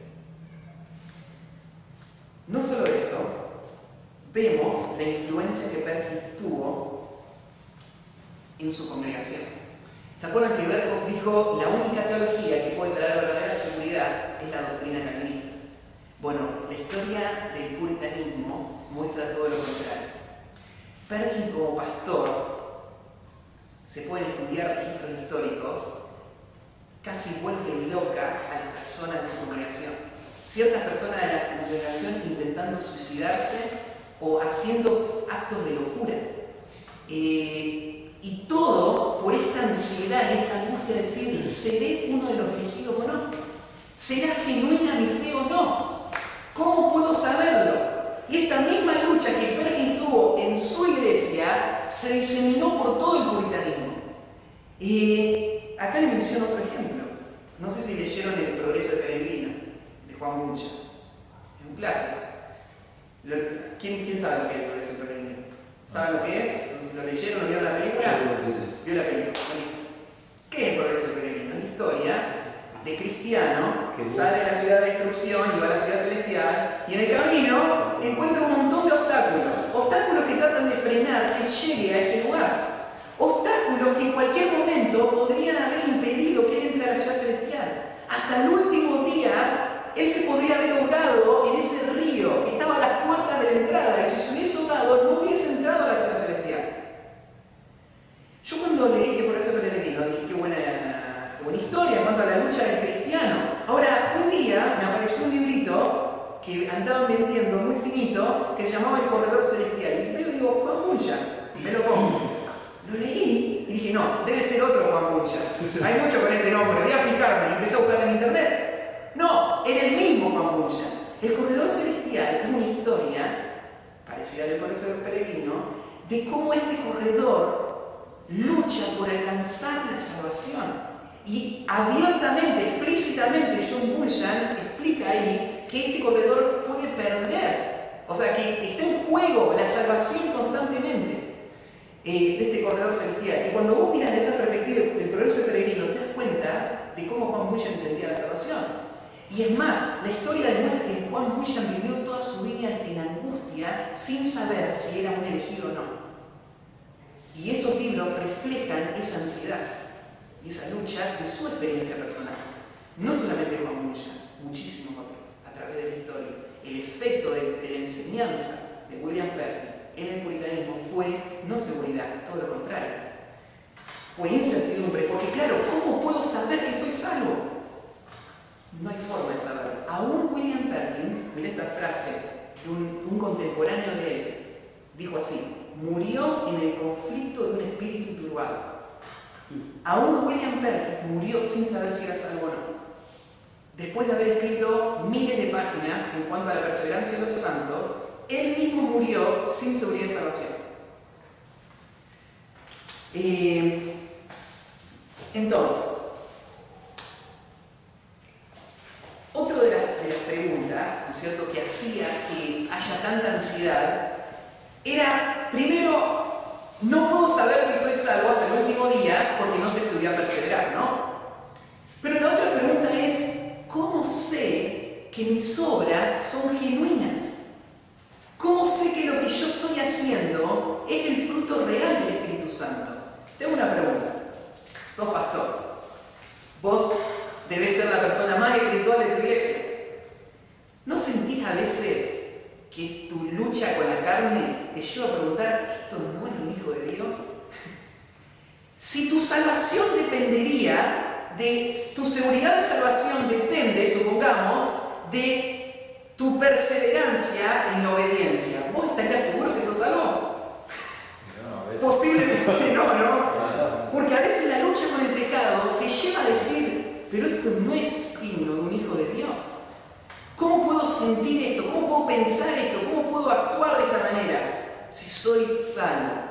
Speaker 1: No solo eso, vemos la influencia que Perkins tuvo en su congregación. ¿Se acuerdan que Berkhoff dijo la única teología que puede traer verdadera seguridad es la doctrina calvinista? Bueno, la historia del puritanismo muestra todo lo contrario. Perkins como pastor, se pueden estudiar registros históricos, casi vuelve loca a las personas de su congregación. Ciertas personas de la congregación intentando suicidarse o haciendo actos de locura. Y todo por esta ansiedad y esta angustia de decir, ¿seré uno de los elegidos o no? ¿Será genuina mi fe o no? ¿Cómo puedo saberlo? Y esta misma lucha que Perkins tuvo en su iglesia se diseminó por todo el puritanismo. Acá le menciono otro ejemplo. No sé si leyeron El progreso de Peregrino, de Juan Bunyan. Es un clásico. ¿Quién sabe lo que es El progreso de Peregrino? ¿Saben lo que es? Entonces, ¿lo leyeron o vieron la película? Vio la película, buenísimo. ¿Qué es El progreso de Peregrino? Una historia de cristiano que sale de la ciudad de destrucción y va a la ciudad celestial y en el camino encuentra un montón de obstáculos que tratan de frenar que él llegue a ese lugar, obstáculos que en cualquier momento podrían haber impedido que él entre a la ciudad celestial. Hasta el último día él se podría haber ahogado en ese río que estaba a las puertas de la entrada y si se hubiese ahogado no hubiese entrado a la ciudad celestial. Yo cuando leí por ese peregrino dije qué buena historia en cuanto a la lucha del cristiano. Ahora, un día me apareció un librito que andaban vendiendo muy finito que se llamaba El Corredor Celestial. Y luego digo, Juan Bunyan, me lo compro. Lo leí y dije, no, debe ser otro Juan Bunyan. Hay mucho con este nombre, voy a fijarme y empecé a buscar en internet. No, era el mismo Juan Bunyan. El Corredor Celestial es una historia, parecida al Progreso del Peregrino, de cómo este corredor lucha por alcanzar la salvación. Y abiertamente, explícitamente, John Bunyan explica ahí que este corredor puede perder. O sea, que está en juego la salvación constantemente de este corredor celestial. Y cuando vos miras de esa perspectiva del progreso peregrino, te das cuenta de cómo Juan Bunyan entendía la salvación. Y es más, la historia demuestra que Juan Bunyan vivió toda su vida en angustia sin saber si era un elegido o no. Y esos libros reflejan esa ansiedad y esa lucha de su experiencia personal. No solamente Juan Bunyan, muchísimos otros, a través de la historia. El efecto de la enseñanza de William Perkins en el puritanismo fue no seguridad, todo lo contrario. Fue incertidumbre, porque claro, ¿cómo puedo saber que soy salvo? No hay forma de saberlo. Aún William Perkins, mira esta frase de un contemporáneo de él, dijo así: murió en el conflicto de un espíritu turbado. Aún William Perkins murió sin saber si era salvo o no. Después de haber escrito miles de páginas en cuanto a la perseverancia de los santos, él mismo murió sin seguridad de salvación. Entonces, otra de las preguntas, ¿no es cierto?, que hacía que haya tanta ansiedad era, primero, no puedo saber si soy salvo hasta el último día porque no sé si voy a perseverar, ¿no? Pero la otra pregunta es, ¿cómo sé que mis obras son genuinas? ¿Cómo sé que lo que yo estoy haciendo es el fruto real del Espíritu Santo? Tengo una pregunta. Sos pastor. Vos debés ser la persona más espiritual de tu iglesia. ¿No sentís a veces que tu lucha con la carne te lleva a preguntar, ¿esto no es un hijo de Dios? Si tu salvación dependería de, tu seguridad de salvación depende, supongamos, de tu perseverancia en la obediencia, ¿vos estarías seguro que sos salvo?
Speaker 2: No,
Speaker 1: Posiblemente no, ¿no? Porque a veces la lucha con el pecado te lleva a decir, pero esto no es digno de un hijo de Dios. ¿Cómo puedo sentir esto? ¿Cómo puedo pensar esto? ¿Cómo puedo actuar de esta manera si soy salvo?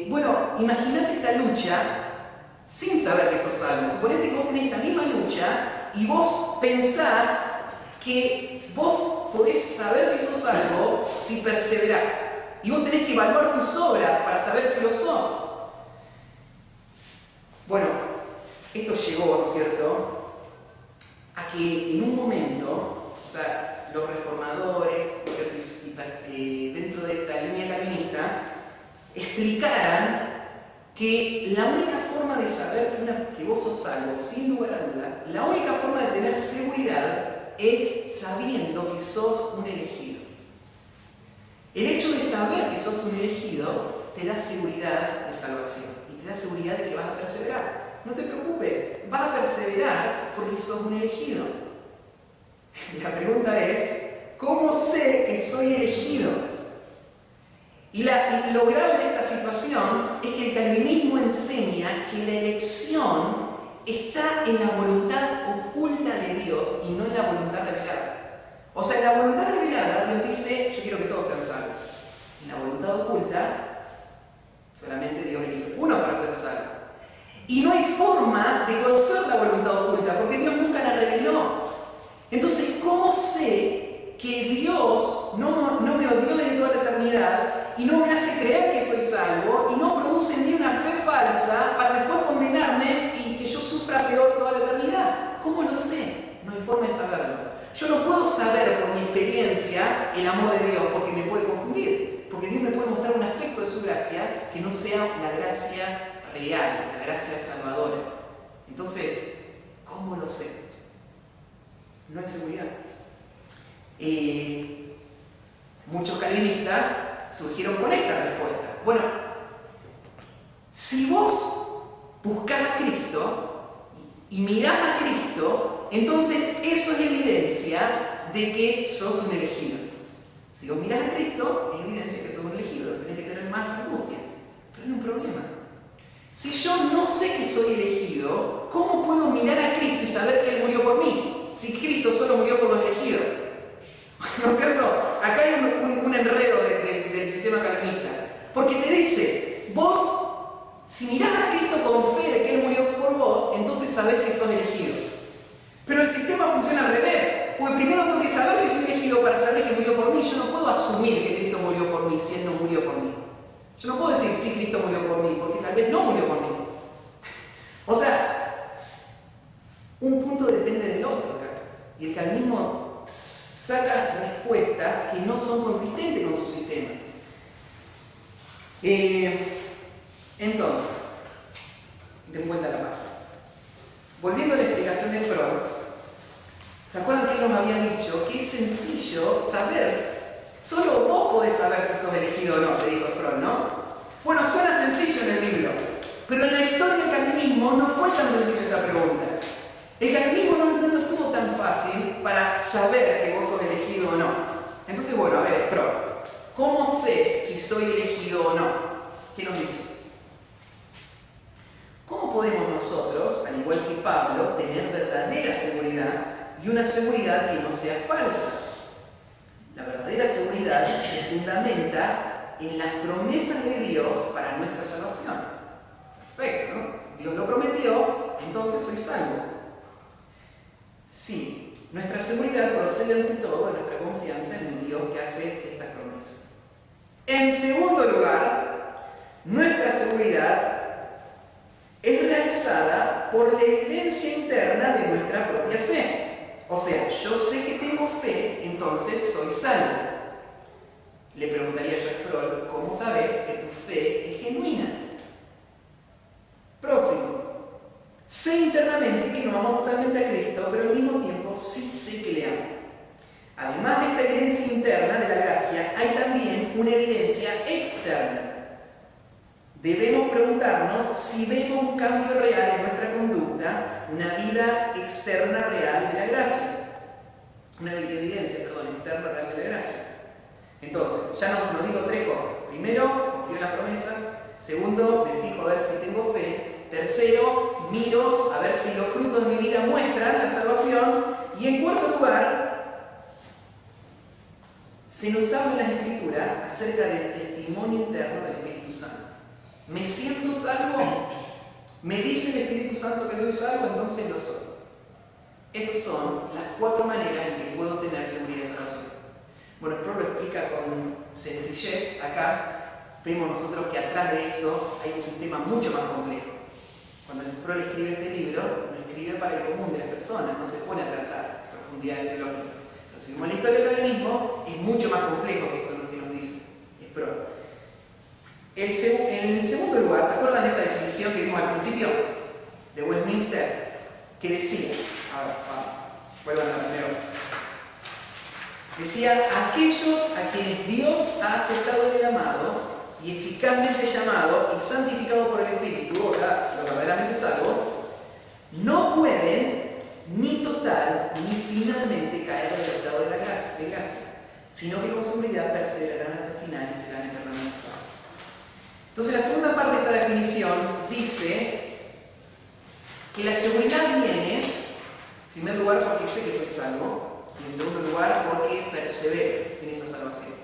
Speaker 1: Bueno, imagínate esta lucha sin saber que sos salvo. Suponete que vos tenés esta misma lucha y vos pensás que vos podés saber si sos salvo si perseverás. Y vos tenés que evaluar tus obras para saber si lo sos. llevó, ¿no es cierto?, a que en un momento, o sea, los reformadores, ¿no es cierto?, y dentro de esta línea calvinista, explicaran que la única forma de saber que vos sos salvo, sin lugar a duda, la única forma de tener seguridad es sabiendo que sos un elegido. El hecho de saber que sos un elegido te da seguridad de salvación y te da seguridad de que vas a perseverar. No te preocupes, vas a perseverar porque sos un elegido. La pregunta es, ¿cómo sé que soy elegido? Y lo grave de esta situación es que el calvinismo enseña que la elección está en la voluntad oculta de Dios y no en la voluntad revelada. O sea, en la voluntad revelada Dios dice, yo quiero que todos sean salvos. En la voluntad oculta, solamente Dios elige uno para ser salvo. Y no hay forma de conocer la voluntad oculta porque Dios nunca la reveló. Entonces, ¿cómo sé que Dios no me odió desde toda la eternidad y no me hace creer que soy salvo y no produce en mí una fe falsa para después condenarme y que yo sufra peor toda la eternidad? ¿Cómo lo sé? No hay forma de saberlo. Yo no puedo saber por mi experiencia el amor de Dios porque me puede confundir, porque Dios me puede mostrar un aspecto de su gracia que no sea la gracia real, la gracia salvadora. Entonces, ¿cómo lo sé? No hay seguridad. Muchos calvinistas surgieron con esta respuesta. Bueno, si vos buscás a Cristo y mirás a Cristo, entonces eso es evidencia de que sos un elegido. Si vos mirás a Cristo, es evidencia que sos un elegido, no tenés que tener más angustia. Pero hay un problema. Si yo no sé que soy elegido, ¿cómo puedo mirar a Cristo y saber que Él murió por mí? Si Cristo solo murió por los elegidos. ¿No es cierto? Acá hay un enredo del sistema calvinista. Porque te dice, vos, si mirás a Cristo con fe de que Él murió por vos, entonces sabés que sos elegido. Pero el sistema funciona al revés. Porque primero tengo que saber que soy elegido para saber que murió por mí. Yo no puedo asumir que Cristo murió por mí si Él no murió por mí. Yo no puedo decir, sí, Cristo murió por mí, porque tal vez no murió por mí. O sea, un punto depende del otro acá. Y el calvinismo saca respuestas que no son consistentes con su sistema. Entonces, den vuelta a la página. Volviendo a la explicación de Sproul, ¿se acuerdan que él nos había dicho que es sencillo saber? Solo vos podés saber si sos elegido o no, te dijo Sproul, ¿no? Bueno, suena sencillo en el libro, pero en la historia del calvinismo no fue tan sencilla esta pregunta. El calvinismo no estuvo tan fácil para saber que vos sos elegido o no. Entonces, bueno, a ver, Sproul, ¿cómo sé si soy elegido o no? ¿Qué nos dice? ¿Cómo podemos nosotros, al igual que Pablo, tener verdadera seguridad y una seguridad que no sea falsa? La verdadera seguridad se fundamenta en las promesas de Dios para nuestra salvación. Perfecto, ¿no? Dios lo prometió, entonces soy salvo. Sí, nuestra seguridad procede ante todo de nuestra confianza en un Dios que hace estas promesas. En segundo lugar, nuestra seguridad es realizada por la evidencia interna de nuestra propia fe. O sea, yo sé que tengo fe, entonces soy salvo. Le preguntaría yo a Sproul, ¿cómo sabes que tu fe es genuina? Próximo. Sé internamente que no amo totalmente a Cristo, pero al mismo tiempo sí sé que le amo. Además de esta evidencia interna de la gracia, hay también una evidencia externa. Debemos preguntarnos si vemos un cambio real en nuestra conducta, una vida externa real de la gracia. Una evidencia, externa real de la gracia. Entonces, ya nos digo tres cosas. Primero, confío en las promesas. Segundo, me fijo a ver si tengo fe. Tercero, miro a ver si los frutos de mi vida muestran la salvación. Y en cuarto lugar, se nos habla en las Escrituras acerca del testimonio interno del Espíritu Santo. ¿Me siento salvo? ¿Me dice el Espíritu Santo que soy salvo? Entonces lo soy. Esas son las cuatro maneras en que puedo tener seguridad de salvación. Bueno, Sproul lo explica con sencillez. Acá vemos nosotros que atrás de eso hay un sistema mucho más complejo. Cuando Sproul escribe este libro, no escribe para el común de las personas, no se pone a tratar profundidades teológicas. Pero si vemos la historia del calvinismo, es mucho más complejo que esto que nos dice. Es pro. En segundo lugar, ¿se acuerdan de esa definición que vimos al principio? De Westminster, que decía, a ver, vamos, vuelvan a primero. Decía, aquellos a quienes Dios ha aceptado en el amado y eficazmente llamado y santificado por el Espíritu, o sea, los verdaderamente salvos, no pueden ni total ni finalmente caer del estado de la gracia, sino que con su humildad perseverarán hasta el final y serán eternamente salvos. Entonces la segunda parte de esta definición dice que la seguridad viene, en primer lugar, porque sé que soy salvo, y en segundo lugar, porque persevero en esa salvación.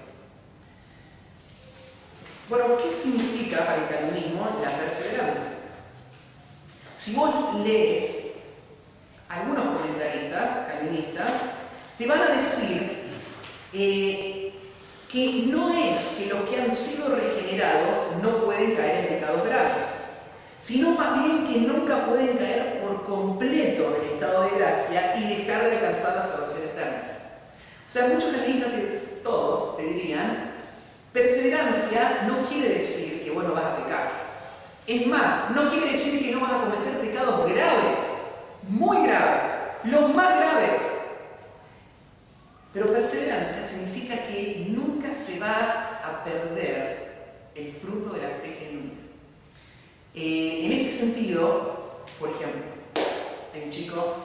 Speaker 1: Bueno, ¿qué significa para el calvinismo la perseverancia? Si vos lees algunos comentaristas calvinistas, te van a decir que no es que los que han sido regenerados no pueden caer en pecados graves, sino más bien que nunca pueden caer por completo del estado de gracia y dejar de alcanzar la salvación eterna. O sea, muchos calvinistas, todos, te dirían, perseverancia no quiere decir que vos no vas a pecar. Es más, no quiere decir que no vas a cometer pecados graves, muy graves, los más graves. Pero perseverancia significa que nunca se va a perder el fruto de la fe genuina. En este sentido, por ejemplo, hay un chico,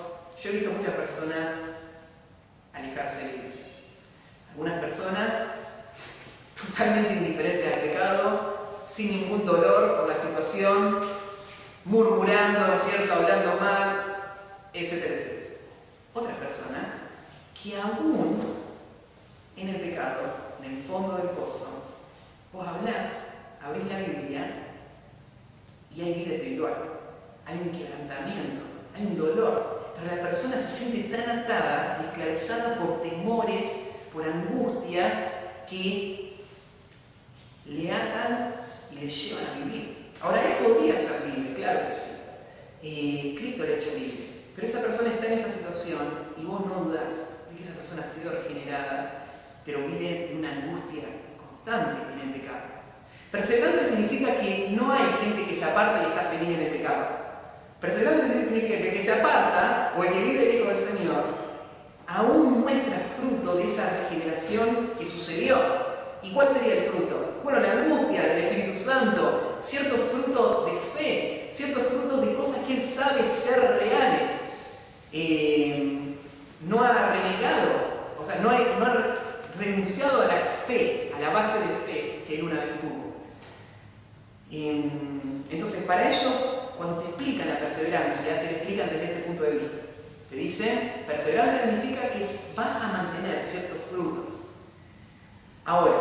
Speaker 1: yo he visto muchas personas alejarse de la iglesia. Algunas personas totalmente indiferentes al pecado, sin ningún dolor por la situación, murmurando, ¿no es cierto?, hablando mal, etcétera, etcétera. Otras personas que aún en el pecado, en el fondo del pozo, vos hablás, abrís la Biblia y hay vida espiritual, hay un quebrantamiento, hay un dolor, pero la persona se siente tan atada y esclavizada por temores, por angustias, que le atan y le llevan a vivir. Ahora, él podría ser libre, claro que sí. Cristo le ha hecho libre. Pero esa persona está en esa situación y vos no dudás de que esa persona ha sido regenerada, pero vive en una angustia constante en el pecado. Perseverancia significa que no hay gente que se aparta y está feliz en el pecado. Perseverancia significa que el que se aparta o el que vive lejos del Señor aún muestra fruto de esa regeneración que sucedió. ¿Y cuál sería el fruto? Bueno, la angustia del Espíritu Santo, ciertos frutos de fe, ciertos frutos de cosas que él sabe ser reales. No ha renegado, o sea, no ha renunciado a la fe, a la base de fe que él una vez tuvo. Entonces, para ellos, cuando te explican la perseverancia, te la explican desde este punto de vista. Te dicen, perseverancia significa que vas a mantener ciertos frutos. Ahora,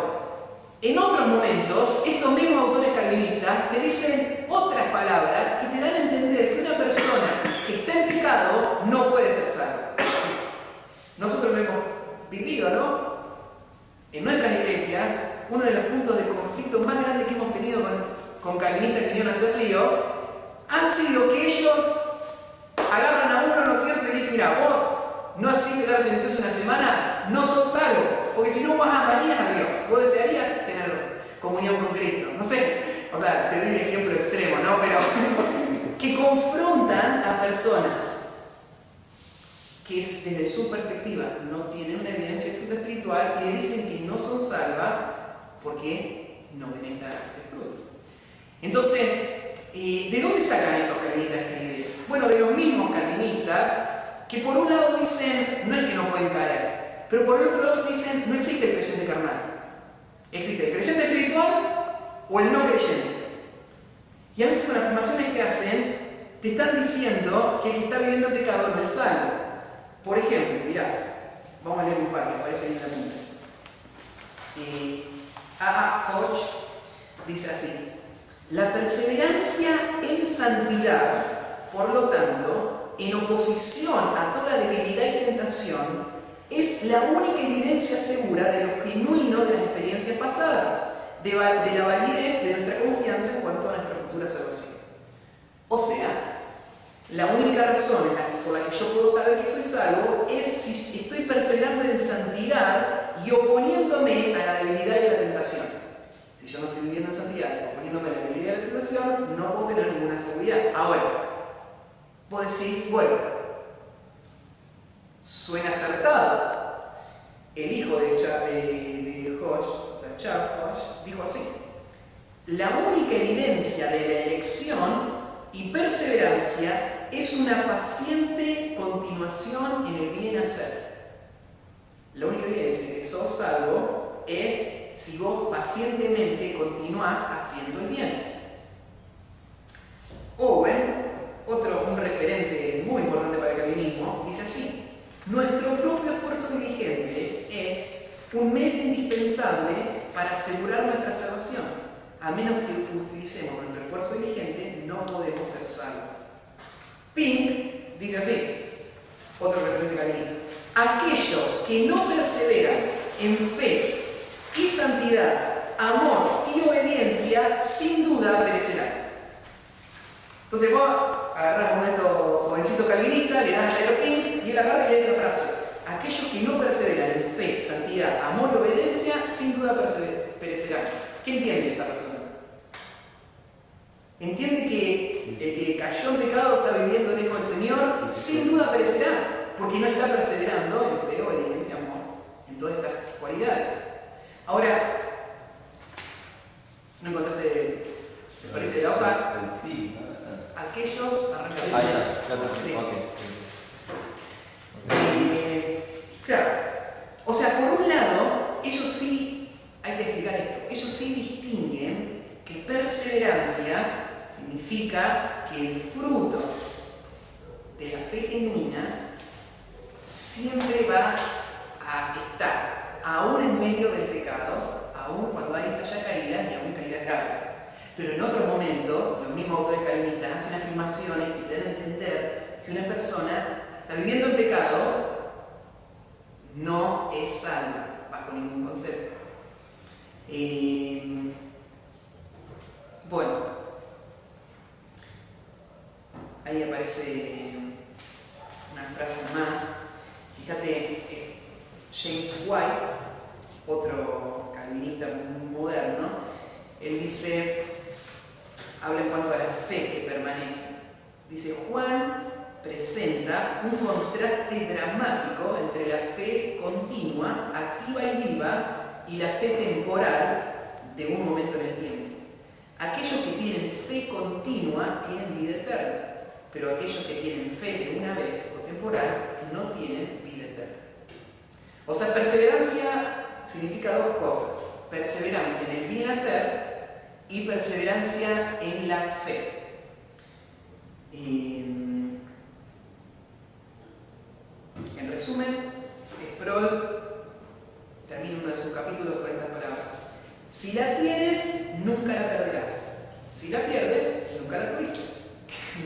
Speaker 1: en otros momentos, estos mismos autores calvinistas te dicen otras palabras que te dan a entender que una persona que está en pecado no puede ser salva. Nosotros lo hemos vivido, ¿no? En nuestras iglesias, uno de los puntos de conflicto más grandes que hemos tenido con calvinistas que vinieron a hacer lío, ha sido que ellos agarran a uno, ¿no es cierto?, y dicen, mira, vos no haciste la silenciosa una semana, no sos salvo, porque si no vos amarías a Dios, vos desearías tener comunión con Cristo. No sé, o sea, te doy un ejemplo extremo, ¿no? Pero que confrontan a personas que desde su perspectiva no tienen una evidencia de fruto espiritual y le dicen que no son salvas porque no ven este fruto. Entonces, ¿de dónde sacan estos calvinistas esta idea? Bueno, de los mismos calvinistas que por un lado dicen, no es que no pueden caer, pero por el otro lado dicen, no existe el creyente carnal. Existe el creyente espiritual o el no creyente. Y a veces con las afirmaciones que hacen, te están diciendo que el que está viviendo el pecado no es salvo. Por ejemplo, mirá, vamos a leer un par que aparece ahí en la punta. A.A. Hodge dice así: la perseverancia en santidad, por lo tanto, en oposición a toda debilidad y tentación, es la única evidencia segura de lo genuino de las experiencias pasadas, de la validez de nuestra confianza en cuanto a nuestra futura salvación. O sea, La única razón por la que yo puedo saber que soy salvo es si estoy perseverando en santidad y oponiéndome a la debilidad y a la tentación. Si yo no estoy viviendo en santidad, oponiéndome a la debilidad y a la tentación, no puedo tener ninguna seguridad. Ahora, vos decís, bueno, suena acertado. El hijo de Hodge, o sea, Charles Hodge, dijo así: la única evidencia de la elección y perseverancia es una paciente continuación en el bien hacer. La única evidencia de que sos salvo es si vos pacientemente continuás haciendo el bien. Owen, un referente muy importante para el calvinismo, dice así: nuestro propio esfuerzo diligente es un medio indispensable para asegurar nuestra salvación. A menos que utilicemos nuestro esfuerzo diligente, no podemos ser salvos. Pink dice así, otro referente calvinista: aquellos que no perseveran en fe y santidad, amor y obediencia, sin duda perecerán. Entonces vos agarrás a estos jovencitos calvinistas, le das a leer Pink y él agarra y lee esta frase: aquellos que no perseveran en fe, santidad, amor y obediencia, sin duda perecerán. ¿Qué entiende esa persona? Entiende que el que cayó en pecado, está viviendo lejos del Señor, sin duda perecerá, porque no está perseverando en fe, obediencia, amor, en todas estas cualidades. Ahora, ¿no encontraste? ¿Te parece la hoja? Aquellos arrancan. Claro. O sea, por un lado, ellos sí, hay que explicar esto, ellos sí distinguen que perseverancia significa que el fruto de la fe genuina siempre va a estar, aún en medio del pecado, aún cuando haya caídas y aún caídas graves. Pero en otros momentos, los mismos autores calvinistas hacen afirmaciones que te dan a entender que una persona que está viviendo en pecado no es salva bajo ningún concepto. Bueno, ahí aparece una frase más. Fíjate, James White, otro calvinista moderno, él dice, habla en cuanto a la fe que permanece. Dice: Juan presenta un contraste dramático entre la fe continua, activa y viva, y la fe temporal de un momento en el tiempo. Aquellos que tienen fe continua tienen vida eterna, pero aquellos que tienen fe de una vez o temporal no tienen vida eterna. O sea, perseverancia significa dos cosas: perseverancia en el bien hacer y perseverancia en la fe. En resumen, Sproul termina uno de sus capítulos con estas palabras: si la tienes, nunca la perderás. Si la pierdes, nunca la tuviste.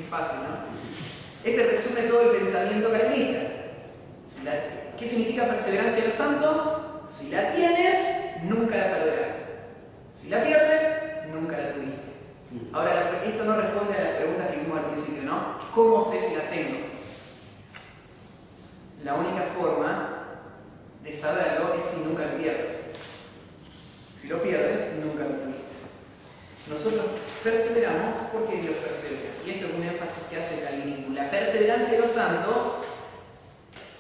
Speaker 1: Fácil, ¿no? Este resume todo el pensamiento calvinista. ¿Qué significa perseverancia de los santos? Si la tienes, nunca la perderás. Si la pierdes, nunca la tuviste. Ahora, esto no responde a las preguntas que vimos al principio, ¿no? ¿Cómo sé si la tengo? La única forma de saberlo es si nunca lo pierdes. Si lo pierdes, nunca lo tuviste. Nosotros perseveramos porque Dios persevera. Y esto es un énfasis que hace el calvinismo. La perseverancia de los santos,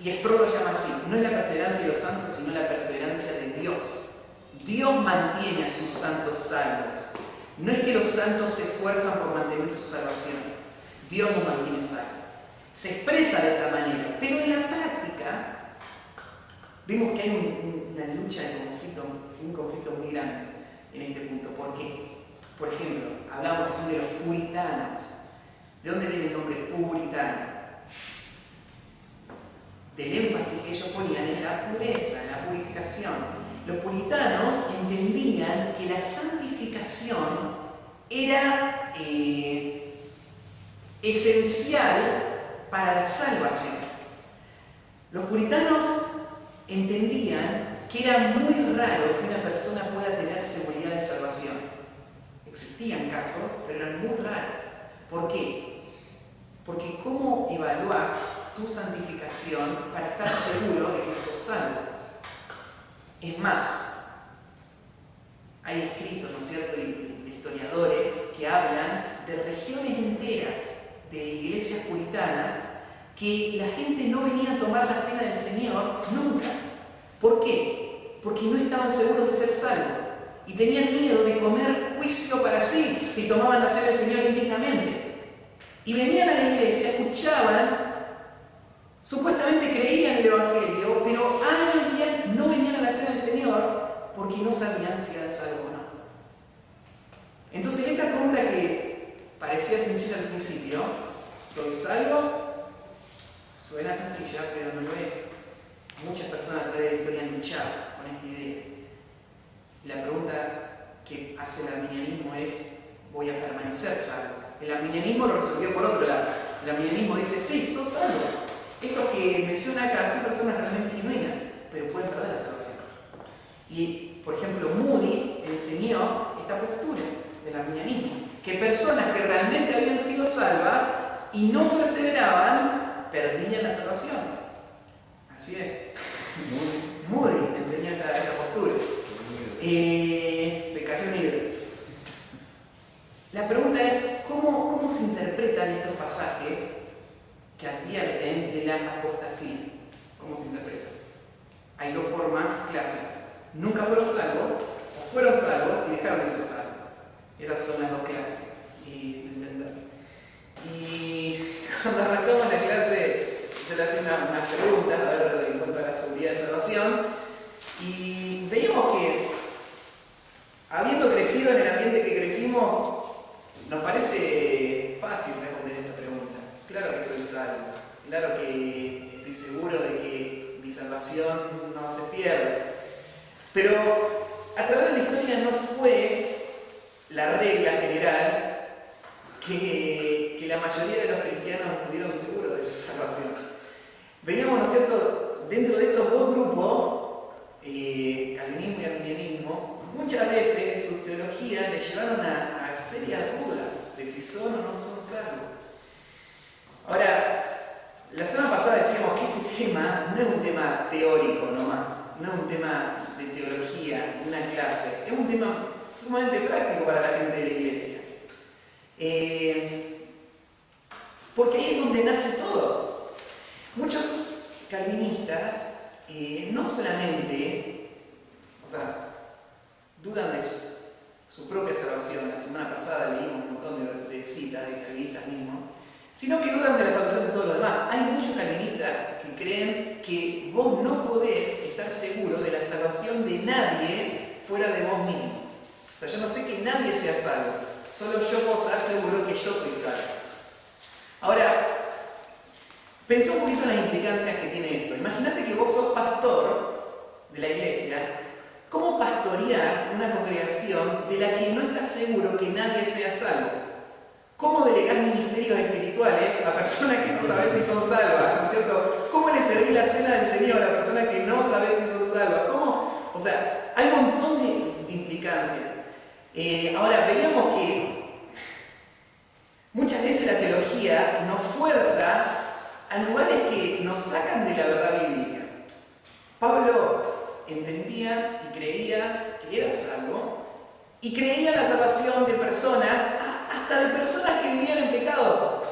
Speaker 1: y Sproul lo llama así, no es la perseverancia de los santos, sino la perseverancia de Dios. Dios mantiene a sus santos salvos. No es que los santos se esfuerzan por mantener su salvación. Dios nos mantiene salvos. Se expresa de esta manera, pero en la práctica vemos que hay una lucha de conflicto, un conflicto muy grande en este punto. ¿Por qué? Por ejemplo, hablamos recién de los puritanos. ¿De dónde viene el nombre puritano? Del énfasis que ellos ponían en la pureza, en la purificación. Los puritanos entendían que la santificación era esencial para la salvación. Los puritanos entendían que era muy raro que una persona pueda tener seguridad de salvación. Existían casos, pero eran muy raros. ¿Por qué? Porque ¿cómo evalúas tu santificación para estar seguro de que sos salvo? Es más, hay escritos, ¿no es cierto?, de historiadores que hablan de regiones enteras de iglesias puritanas que la gente no venía a tomar la cena del Señor nunca. ¿Por qué? Porque no estaban seguros de ser salvos y tenían miedo de comer juicio para sí si tomaban la cena del Señor indignamente. Y venían a la iglesia, escuchaban, supuestamente creían el Evangelio, pero no venían a la cena del Señor porque no sabían si eran salvos o no. Entonces esta pregunta que parecía sencilla al principio, ¿soy salvo? Suena sencilla, pero no lo es. Muchas personas a través de la historia han luchado con esta idea. La pregunta que hace el arminianismo es, ¿voy a permanecer salvo? El arminianismo lo resolvió por otro lado. El arminianismo dice, sí, sos salvo. Estos que menciona acá son personas realmente genuinas, pero pueden perder la salvación. Y, por ejemplo, Moody enseñó esta postura del arminianismo, que personas que realmente habían sido salvas y no perseveraban, perdían la salvación. Así es. Moody enseñó esta postura. Se cayó un ídolo. La pregunta es, ¿cómo se interpretan estos pasajes que advierten de la apostasía? ¿Cómo se interpretan? Hay dos formas clásicas. Nunca fueron salvos, o fueron salvos y dejaron de ser salvos. Estas son las dos clásicas. Y cuando arrancamos la clase, yo le hacía unas preguntas a ver, en cuanto a la seguridad de salvación, y veíamos que, habiendo crecido en el ambiente que crecimos, nos parece fácil responder esta pregunta. Claro que soy salvo, claro que estoy seguro de que mi salvación no se pierde. Pero a través de la historia no fue la regla general que la mayoría de los cristianos estuvieron seguros de su salvación. Veíamos, ¿no es cierto?, dentro de estos dos grupos, calvinismo y arminianismo, muchas veces sus teologías les llevaron a serias dudas de si son o no son salvos. Ahora, la semana pasada decíamos que este tema no es un tema teórico nomás, no es un tema de teología, de una clase, es un tema sumamente práctico para la gente de la iglesia. Porque ahí es donde nace todo. Muchos calvinistas no solamente, dudan de su propia salvación. La semana pasada leímos un montón de citas de calvinistas mismos, sino que dudan de la salvación de todos los demás. Hay muchos calvinistas que creen que vos no podés estar seguro de la salvación de nadie fuera de vos mismo. O sea, yo no sé que nadie sea salvo, solo yo puedo estar seguro que yo soy salvo. Ahora, pensá un poquito en las implicancias que tiene eso. Imagínate que vos sos pastor de la iglesia. ¿Cómo pastoreás una congregación de la que no estás seguro que nadie sea salvo? ¿Cómo delegás ministerios espirituales a personas que no sabes si son salvas? ¿No es cierto? ¿Cómo le servís la cena del Señor a personas que no sabes si son salvas? ¿Cómo? O sea, hay un montón de implicancias. Ahora, veíamos que muchas veces la teología nos fuerza a lugares que nos sacan de la verdad bíblica. Pablo entendía y creía que era salvo y creía en la salvación de personas, hasta de personas que vivían en pecado.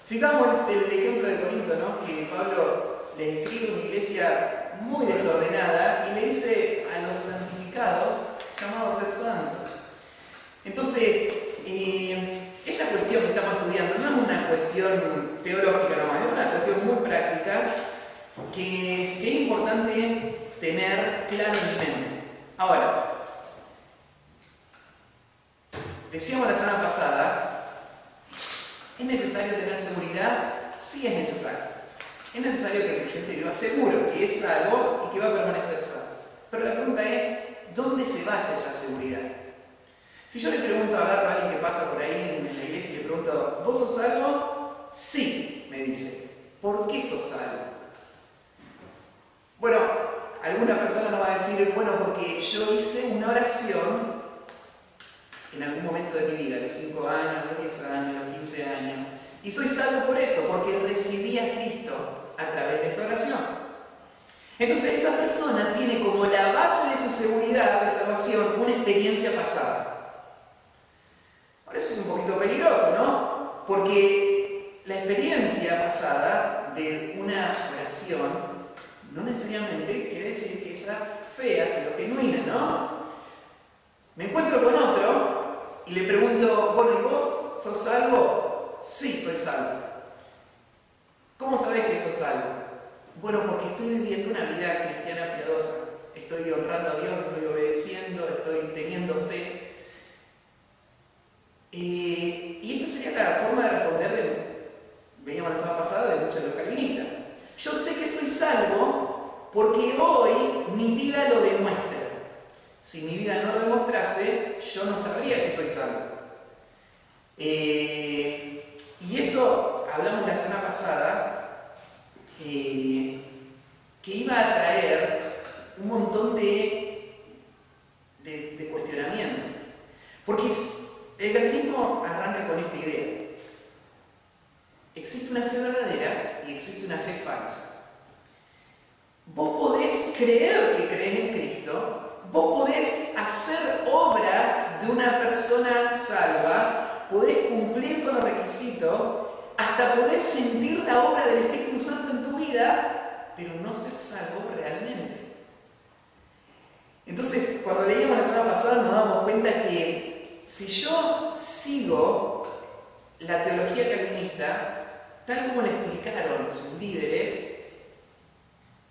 Speaker 1: Citamos el ejemplo de Corinto, ¿no?, que Pablo le escribe a una iglesia muy desordenada y le dice a los santificados llamados a ser santos. Entonces, esta cuestión que estamos estudiando no es una cuestión teológica nomás, es una cuestión muy práctica que es importante tener claro en mi mente. Ahora, decíamos la semana pasada, ¿es necesario tener seguridad? Sí es necesario. Es necesario que el creyente viva seguro que es salvo y que va a permanecer salvo. Pero la pregunta es, ¿dónde se basa esa seguridad? Si yo le pregunto a alguien que pasa por ahí en la iglesia y le pregunto, ¿vos sos salvo? Sí, me dice. ¿Por qué sos salvo? Bueno, alguna persona nos va a decir, bueno, porque yo hice una oración en algún momento de mi vida, a los 5 años, los 10 años, los 15 años, Y soy salvo por eso, porque recibí a Cristo a través de esa oración. Entonces esa persona tiene como la base de su seguridad de salvación una experiencia pasada. Ahora eso es un poquito peligroso, ¿no? Porque la experiencia pasada de una oración no necesariamente quiere decir que esa fe ha sido genuina, ¿no? Me encuentro con otro y le pregunto, bueno, ¿y vos sos salvo? Sí, soy salvo. ¿Cómo sabés que sos salvo? Bueno, porque estoy viviendo una vida cristiana piadosa. Estoy honrando a Dios, estoy obedeciendo, estoy teniendo fe. Y esta sería la forma de responder, veíamos la semana pasada, de muchos de los calvinistas. Yo sé que soy salvo porque hoy mi vida lo demuestra. Si mi vida no lo demostrase, yo no sabría que soy salvo. Y eso, hablamos la semana pasada, que iba a traer un montón de cuestionamientos. Porque el calvinismo arranca con esta idea. Existe una fe verdadera y existe una fe falsa. Vos podés creer que crees en Cristo, vos podés hacer obras de una persona salva, podés cumplir con los requisitos, hasta podés sentir la obra del Espíritu Santo en tu vida, pero no ser salvo realmente. Entonces, cuando leíamos la semana pasada nos damos cuenta que si yo sigo la teología calvinista, tal como la explicaron sus líderes,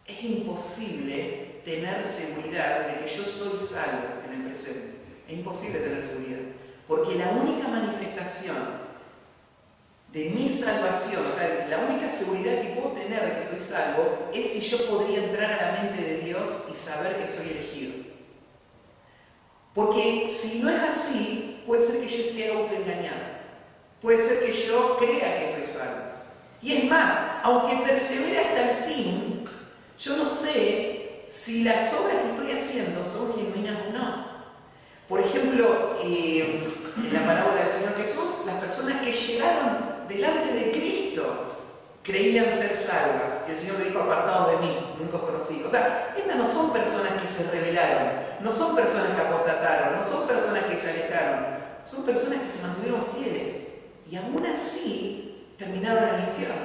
Speaker 1: es imposible tener seguridad de que yo soy salvo en el presente. Es imposible tener seguridad. Porque la única manifestación de mi salvación, o sea, la única seguridad que puedo tener de que soy salvo, es si yo podría entrar a la mente de Dios y saber que soy elegido. Porque si no es así, puede ser que yo esté autoengañado. Puede ser que yo crea que soy salvo. Y es más, aunque persevere hasta el fin, yo no sé si las obras que estoy haciendo son genuinas o no. Por ejemplo, en la parábola del Señor Jesús, las personas que llegaron delante de Cristo creían ser salvas. Y el Señor le dijo, apartados de mí, nunca os conocí. O sea, estas no son personas que se rebelaron, no son personas que apostataron, no son personas que se alejaron, son personas que se mantuvieron fieles. Y aún así, terminaron en el infierno.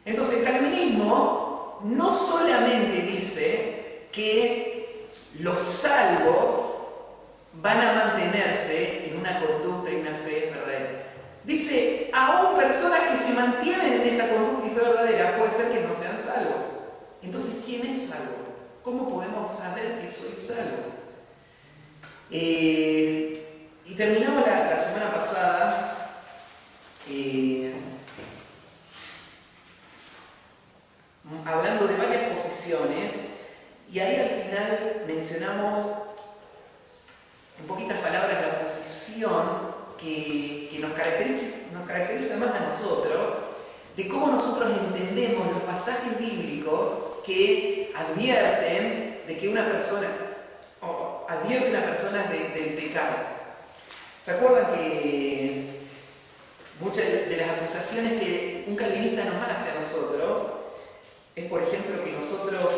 Speaker 1: Entonces, el calvinismo no solamente dice que los salvos van a mantenerse en una conducta y una fe verdadera. Dice, aún personas que se mantienen en esa conducta y fe verdadera, puede ser que no sean salvos. Entonces, ¿quién es salvo? ¿Cómo podemos saber que soy salvo? Y terminamos la semana pasada hablando de varias posiciones, y ahí al final mencionamos en poquitas palabras la posición que nos caracteriza más a nosotros, de cómo nosotros entendemos los pasajes bíblicos que advierten de que una persona, o advierten a personas del pecado. ¿Se acuerdan que muchas de las acusaciones que un calvinista nos hace a nosotros es, por ejemplo, que nosotros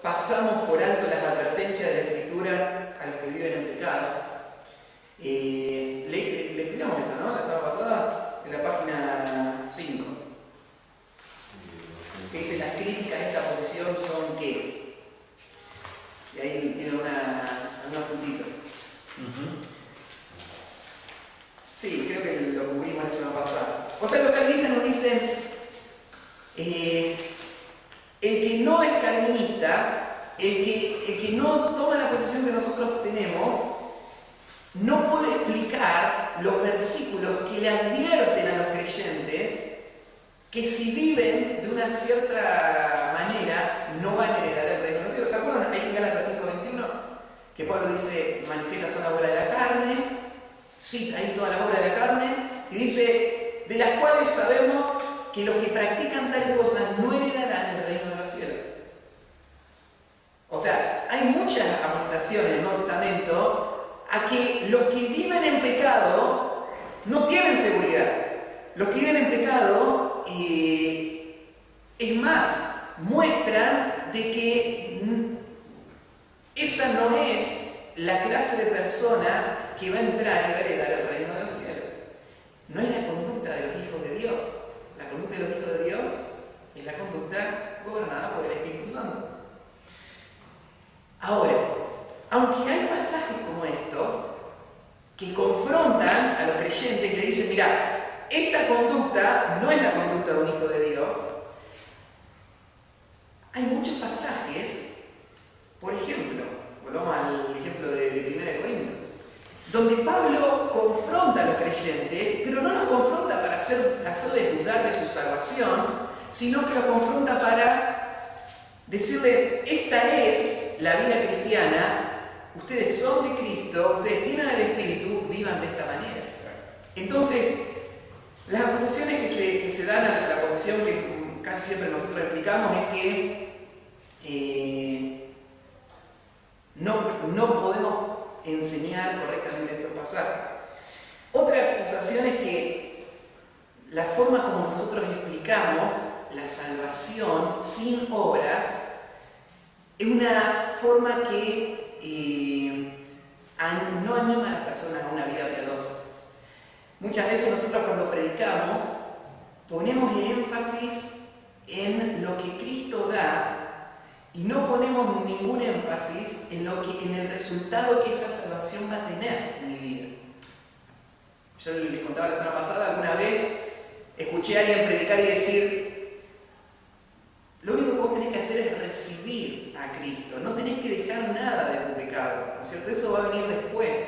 Speaker 1: pasamos por alto las advertencias de la Escritura a los que viven en pecado? Le estudiamos esa, ¿no? La semana pasada, en la página 5. Que dice, las críticas a esta posición son ¿qué? Y ahí tiene unos puntitos. Sí, creo que lo cubrimos la semana pasada. O sea, los calvinistas nos dicen, el que no es calvinista, el que no toma la posición que nosotros tenemos, no puede explicar los versículos que le advierten a los creyentes que si viven de una cierta manera no van a heredar el reino de los cielos. ¿Se acuerdan? Ahí en Gálatas 5:21, que Pablo dice, manifiestas son la obra de la carne, cita ahí toda la obra de la carne, y dice, de las cuales sabemos que los que practican tales cosas no heredarán el reino de los cielos. O sea, hay muchas amonestaciones en el Nuevo Testamento a que los que viven en pecado no tienen seguridad. los que viven en pecado, es más, muestran de que esa no es la clase de persona que va a entrar y va a heredar el reino de los cielos. No es la conducta de los hijos de Dios. La conducta de los hijos de Dios es la conducta gobernada por el Espíritu Santo. Ahora, aunque hay pasajes como estos que confrontan a los creyentes y le dicen, mira, esta conducta no es la conducta de un hijo de Dios, hay muchos pasajes, por ejemplo, volvamos al ejemplo de 1 Corintios, donde Pablo confronta a los creyentes, pero no los confronta para hacerles dudar de su salvación, sino que los confronta para decirles, esta es la vida cristiana, ustedes son de Cristo, ustedes tienen el Espíritu, vivan de esta manera. Entonces, las acusaciones que se dan a la posición que casi siempre nosotros explicamos es que no podemos enseñar correctamente estos pasajes. Otra acusación es que la forma como nosotros explicamos la salvación sin obras es una forma que no anima a las personas a una vida piadosa. Muchas veces nosotros cuando predicamos ponemos el énfasis en lo que Cristo da y no ponemos ningún énfasis en el resultado que esa salvación va a tener en mi vida. Yo les contaba la semana pasada, alguna vez escuché a alguien predicar y decir, lo único que vos tenés que hacer es recibir a Cristo, no tenés que dejar nada de tu pecado, ¿no es cierto? Eso va a venir después.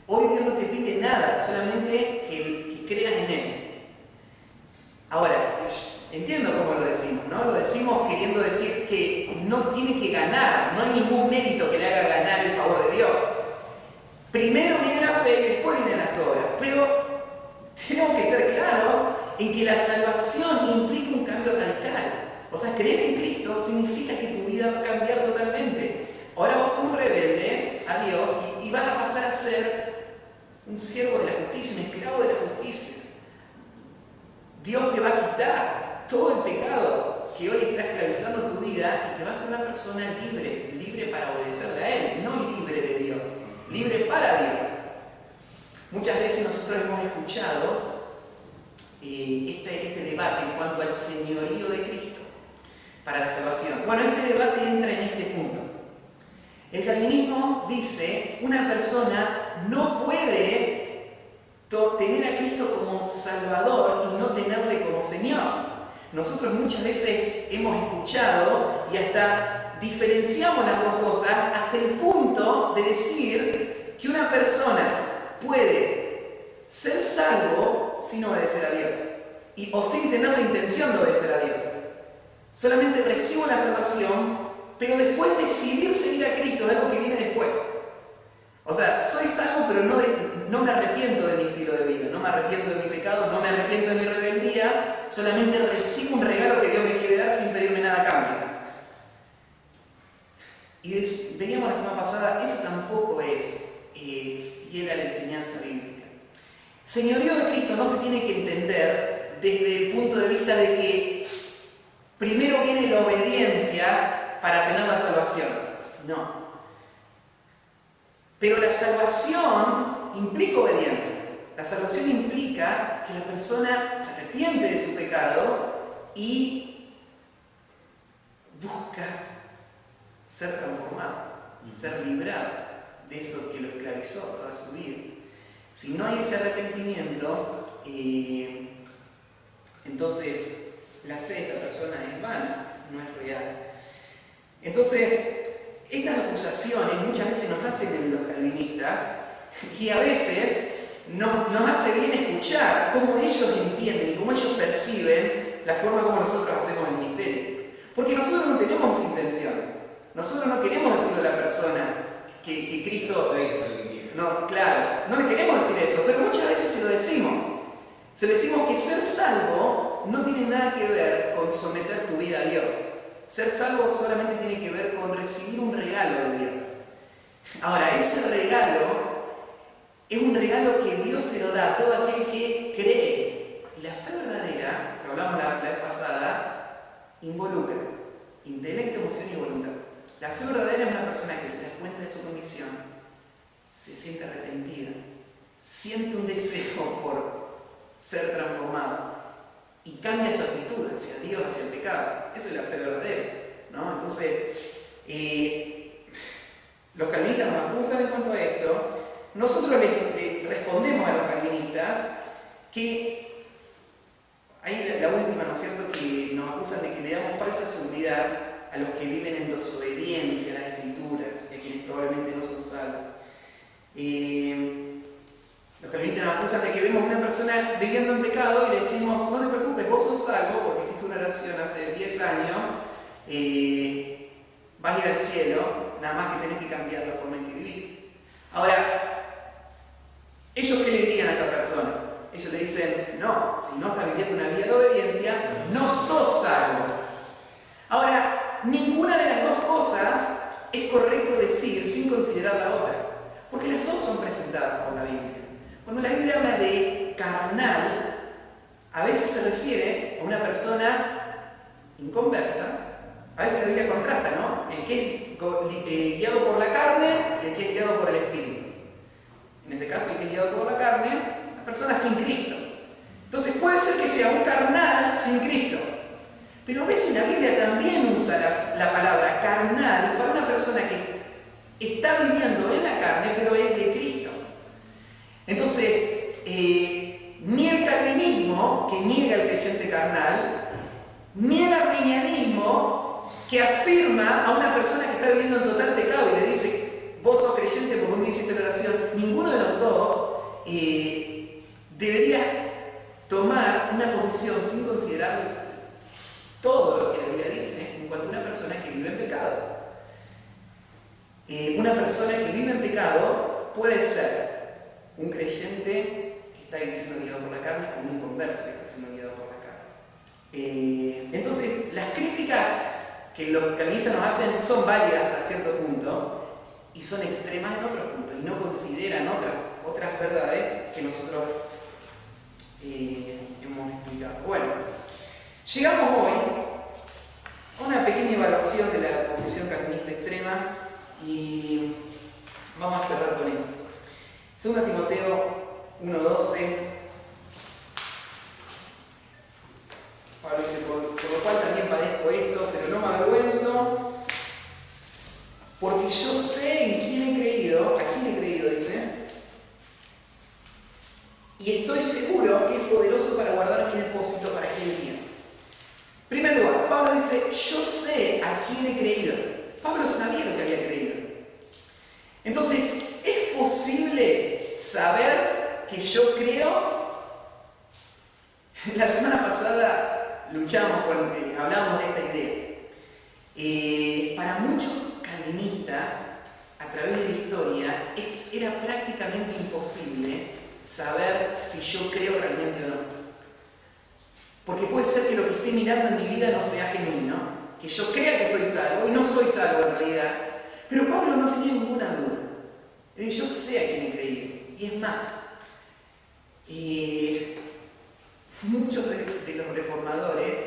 Speaker 1: Hoy Dios no te pide nada, solamente que creas en Él. Ahora, entiendo cómo lo decimos, ¿no? Lo decimos queriendo decir que no tiene que ganar, no hay ningún mérito que le haga ganar el favor de Dios. Primero viene la fe y después vienen las obras, pero tenemos que ser claros en que la salvación implica un cambio radical. O sea, creer en Cristo significa que tu vida va a cambiar totalmente. Ahora vos sos un rebelde a Dios y vas a pasar a ser un siervo de la justicia, un esclavo de la justicia. Dios te va a quitar todo el pecado que hoy está esclavizando tu vida y te va a hacer una persona libre, libre para obedecerle a Él, no libre de Dios, libre para Dios. Muchas veces nosotros hemos escuchado este debate en cuanto al señorío de Cristo para la salvación. Bueno, este debate entra en este punto. El calvinismo dice, una persona no puede tener a Cristo como Salvador y no tenerle como Señor. Nosotros muchas veces hemos escuchado y hasta diferenciamos las dos cosas hasta el punto de decir que una persona puede ser salvo sin obedecer a Dios o sin tener la intención de obedecer a Dios. Solamente recibo la salvación, pero después decidir seguir a Cristo es algo que viene después. O sea, soy salvo, pero no me arrepiento de mi estilo de vida, no me arrepiento de mi pecado, no me arrepiento de mi rebeldía, solamente recibo un regalo que Dios me quiere dar sin pedirme nada a cambio. Y veíamos la semana pasada, eso tampoco es fiel a la enseñanza bíblica. Señorío de Cristo no se tiene que entender desde el punto de vista de que primero viene la obediencia para tener la salvación. No. Pero la salvación implica obediencia. La salvación implica que la persona se arrepiente de su pecado y busca ser transformado, ser librado de eso que lo esclavizó toda su vida. Si no hay ese arrepentimiento, entonces la fe de esta persona es vana, no es real. Entonces, estas acusaciones muchas veces nos hacen los calvinistas y a veces nos hace bien escuchar cómo ellos entienden y cómo ellos perciben la forma como nosotros hacemos el ministerio. Porque nosotros no tenemos esa intención. Nosotros no queremos decirle a la persona que Cristo... No, claro, no le queremos decir eso, pero muchas veces se lo decimos. Se lo decimos que ser salvo no tiene nada que ver con someter tu vida a Dios. Ser salvo solamente tiene que ver con recibir un regalo de Dios. Ahora, ese regalo es un regalo que Dios se lo da a todo aquel que cree y Y la fe verdadera, que hablamos la vez pasada, involucra intelecto, emoción y voluntad. La fe verdadera es una persona que se da cuenta de su condición, se siente arrepentida, siente un deseo por ser transformado y cambia su actitud hacia Dios, hacia el pecado. Eso es la fe verdadera, ¿no? Entonces, los calvinistas nos acusan en cuanto a esto. Nosotros le respondemos a los calvinistas que hay la última, ¿no es cierto?, que nos acusan de que le damos falsa seguridad a los que viven en desobediencia a las Escrituras, y a quienes probablemente no son salvos. Los calvinistas nos acusan de que vemos a una persona viviendo en pecado y le decimos: no te preocupes, vos sos salvo porque hiciste una oración hace 10 años, vas a ir al cielo, nada más que tenés que cambiar la forma en que vivís. Ahora, ¿ellos qué le dirían a esa persona? Ellos le dicen: no, si no estás viviendo una vida de obediencia, no sos salvo. Ahora, ninguna de las dos cosas es correcto decir sin considerar la otra, porque las dos son presentadas por la Biblia. Cuando la Biblia habla de carnal, a veces se refiere a una persona inconversa. A veces la Biblia contrasta, ¿no? El que es guiado por la carne y el que es guiado por el Espíritu. En ese caso, el que es guiado por la carne, la persona sin Cristo. Entonces puede ser que sea un carnal sin Cristo. Pero a veces la Biblia también usa la palabra carnal para una persona que está viviendo en la carne, pero es de Cristo. Entonces, ni el calvinismo, que niega al creyente carnal, ni el arminianismo, que afirma a una persona que está viviendo en total pecado y le dice: vos sos creyente porque un día hiciste la oración, ninguno de los dos debería tomar una posición sin considerar todo lo que la Biblia dice en cuanto a una persona que vive en pecado. Una persona que vive en pecado puede ser un creyente que está siendo guiado por la carne o un inconverso que está siendo guiado por la carne. Entonces, las críticas que los calvinistas nos hacen son válidas hasta cierto punto y son extremas en otros puntos y no consideran otras verdades que nosotros hemos explicado. Bueno, llegamos hoy a una pequeña evaluación de la posición calvinista extrema y vamos a cerrar con esto. 2 Timoteo 1:12. Pablo dice: por lo cual también padezco esto, pero no me avergüenzo, porque yo sé en quién he creído, a quién he creído, dice, y estoy seguro que es poderoso para guardar mi depósito para aquel día. En primer lugar, Pablo dice: yo sé a quién he creído. Pablo sabía lo que había creído. Entonces, ¿es posible saber que yo creo? La semana pasada hablamos de esta idea. Para muchos calvinistas, a través de la historia, era prácticamente imposible saber si yo creo realmente o no. Porque puede ser que lo que esté mirando en mi vida no sea genuino, que yo crea que soy salvo y no soy salvo en realidad. Pero Pablo no tenía ninguna duda. Yo sé a quién he creído. Y es más, muchos de los reformadores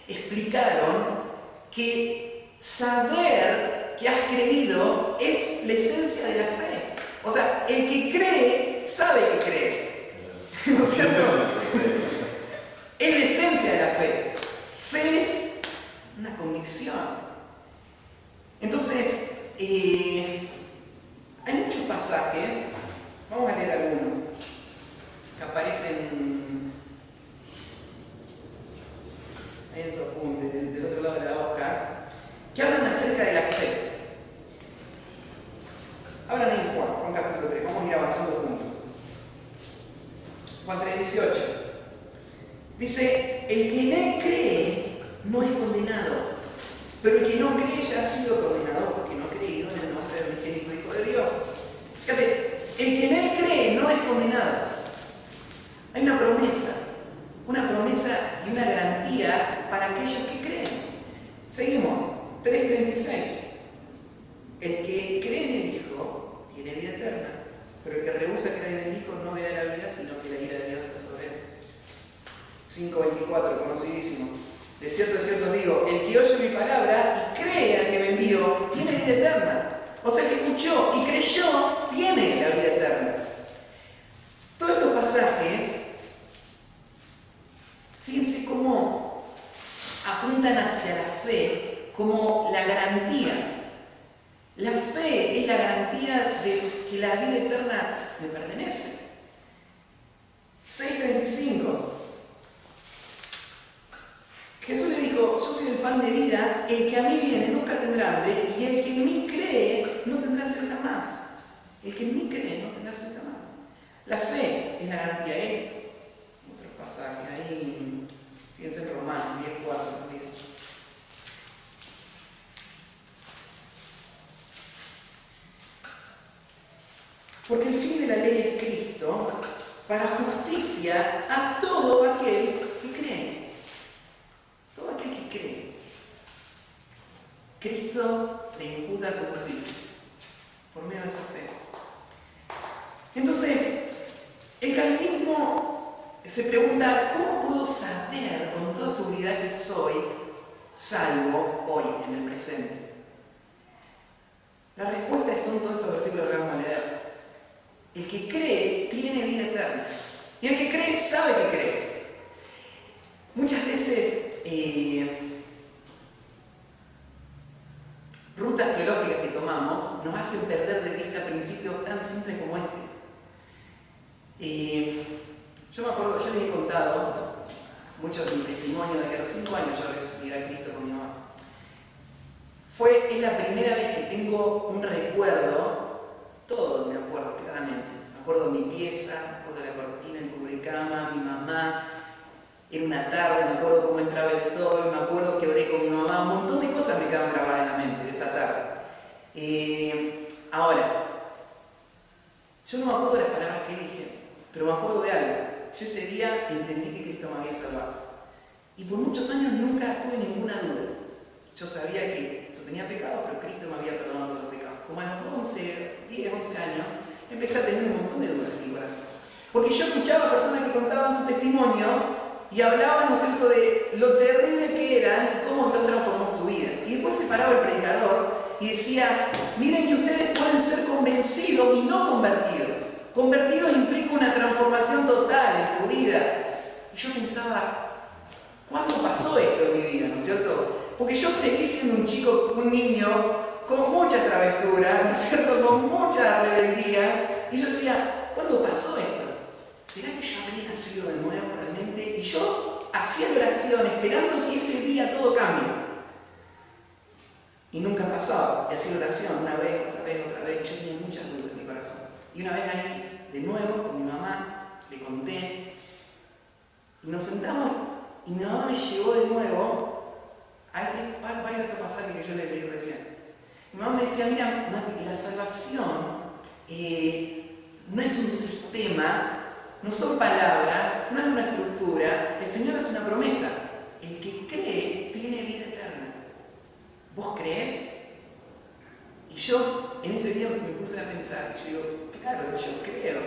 Speaker 1: explicaron que saber que has creído es la esencia de la fe. O sea, el que cree sabe que cree. ¿No es cierto? Es la esencia de la fe. Fe es una convicción. Entonces, hay muchos pasajes, vamos a leer algunos, que aparecen ahí en esos apuntes, del otro lado de la hoja, que hablan acerca de la fe. Hablan en Juan capítulo 3, vamos a ir avanzando juntos. Juan 3:18. Dice: el que en él cree no es condenado, pero el que no cree ya ha sido condenado porque no ha creído en el nombre del unigénito Hijo de Dios. Fíjate, el que en él cree no es condenado. Hay una promesa y una garantía para aquellos que creen. Seguimos, 3:36. El que cree en el Hijo tiene vida eterna, pero el que rehúsa creer en el Hijo no verá la vida, sino que la ira de Dios está sobre él. 5:24, conocidísimo. De cierto os digo, el que oye mi palabra y cree al que me envió, tiene vida eterna. O sea, el que escuchó y creyó, tiene la vida eterna. Todos estos pasajes, fíjense cómo apuntan hacia la fe como la garantía. La fe es la garantía de que la vida eterna me pertenece. 6:35. Jesús le dijo, yo soy el pan de vida, el que a mí viene nunca tendrá hambre, y el que en mí cree no tendrá sed jamás. El que en mí cree no tendrá sed jamás. La fe es la garantía. Otro pasaje ahí, fíjense en Romanos 10:4 también. Porque el fin de la ley es Cristo, para justicia a todo aquel que cree. Todo aquel que cree. Cristo le imputa su justicia por medio de esa fe. Entonces, el calvinismo se pregunta, ¿cómo puedo saber con toda seguridad que soy salvo hoy, en el presente? La respuesta son todos estos versículos que vamos a leer. El que cree tiene vida eterna. Y el que cree sabe que cree. Muchas veces rutas teológicas que tomamos nos hacen perder de vista principios tan simples como este. Yo me acuerdo, yo les he contado mucho de mi testimonio de que a los 5 años yo recibí a Cristo con mi mamá. Es la primera vez que tengo un recuerdo, todo me acuerdo claramente. Me acuerdo de mi pieza, me acuerdo de la cortina, el cubrecama, mi mamá. Era una tarde, me acuerdo cómo entraba el sol, me acuerdo que oré con mi mamá. Un montón de cosas me quedaban grabadas en la mente de esa tarde. Ahora, yo no me acuerdo de las palabras que dije, pero me acuerdo de algo. Yo ese día entendí que Cristo me había salvado. Y por muchos años nunca tuve ninguna duda. Yo sabía que yo tenía pecado, pero Cristo me había perdonado todos los pecados. Como a los 10, 11 años, empecé a tener un montón de dudas en mi corazón. Porque yo escuchaba a personas que contaban su testimonio y hablaban, ¿no es cierto?, de lo terrible que eran y cómo Dios transformó su vida. Y después se paraba el predicador y decía, miren que ustedes pueden ser convencidos y no convertidos. Convertidos implica una transformación total en tu vida. Y yo pensaba, ¿cuándo pasó esto en mi vida, no es cierto? Porque yo seguí siendo un chico, un niño, con mucha travesura, ¿no es cierto?, con mucha rebeldía. Y yo decía, ¿cuándo pasó esto? ¿Será que yo habría nacido de nuevo realmente? Y yo hacía oración esperando que ese día todo cambie. Y nunca pasaba. Y hacía oración una vez, otra vez, otra vez. Y yo tenía muchas dudas en mi corazón. Y una vez ahí, de nuevo, con mi mamá, le conté. Y nos sentamos y mi mamá me llevó de nuevo a varios de estos pasajes que yo le leí recién. Mi mamá me decía, mira, Mati, la salvación no es un sistema, no son palabras, no es una estructura. El Señor hace una promesa. El que cree tiene vida eterna. ¿Vos crees? Y yo en ese día me puse a pensar. Y yo digo, claro, yo creo.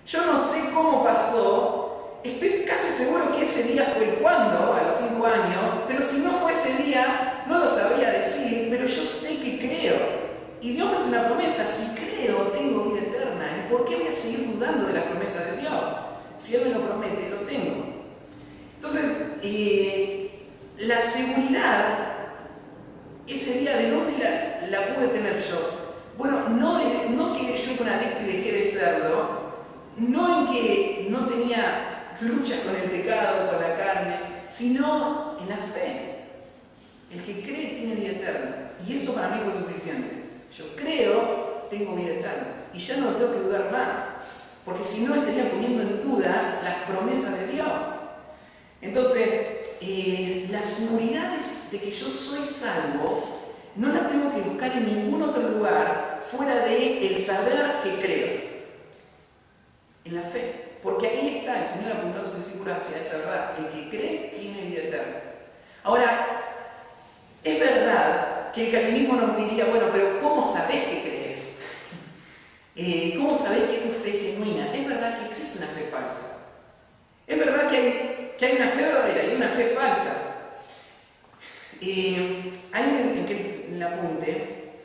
Speaker 1: Yo no sé cómo pasó. Estoy casi seguro que ese día fue el cuándo, a los 5 años. Pero si no fue ese día, no lo sabría decir. Pero yo sé que creo. Y Dios me hace una promesa. Si creo, tengo vida eterna. ¿Y por qué voy a seguir dudando de las promesas de Dios? Si Él me lo promete, lo tengo. Entonces, la seguridad, ese día, ¿de dónde la pude tener yo? Bueno, no que yo era un adicto y dejé de serlo, no en que no tenía luchas con el pecado, con la carne, sino en la fe. El que cree tiene vida eterna. Y eso para mí fue suficiente. Yo creo, tengo vida eterna. Y ya no tengo que dudar más. Porque si no, estaría poniendo en duda las promesas de Dios. Entonces, las seguridades de que yo soy salvo, no las tengo que buscar en ningún otro lugar fuera de el saber que creo. En la fe. Porque ahí está, el Señor apuntó su discípulo hacia esa verdad. El que cree tiene vida eterna. Ahora, es verdad que el calvinismo nos diría, bueno, pero ¿cómo sabés que crees? ¿Cómo sabés que tu fe es genuina? Es verdad que existe una fe falsa. Es verdad que hay que hay una fe verdadera y una fe falsa. Hay en el apunte,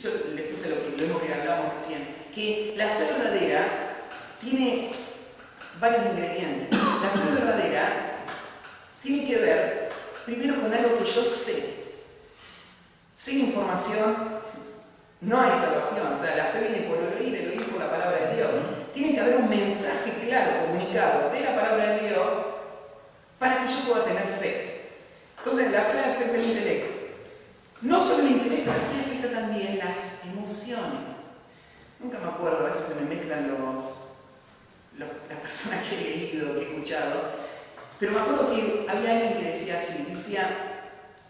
Speaker 1: yo les puse lo mismo que hablábamos recién, que la fe verdadera tiene varios ingredientes. La fe verdadera tiene que ver primero con algo que yo sé. Sin información no hay salvación. O sea, la fe viene por el oír por la palabra de Dios. Tiene que haber un mensaje claro, comunicado de la palabra de Dios para que yo pueda tener fe. Entonces, la fe afecta el intelecto. No solo el intelecto, la fe afecta también las emociones. Nunca me acuerdo, a veces se me mezclan las personas que he leído, que he escuchado. Pero me acuerdo que había alguien que decía así,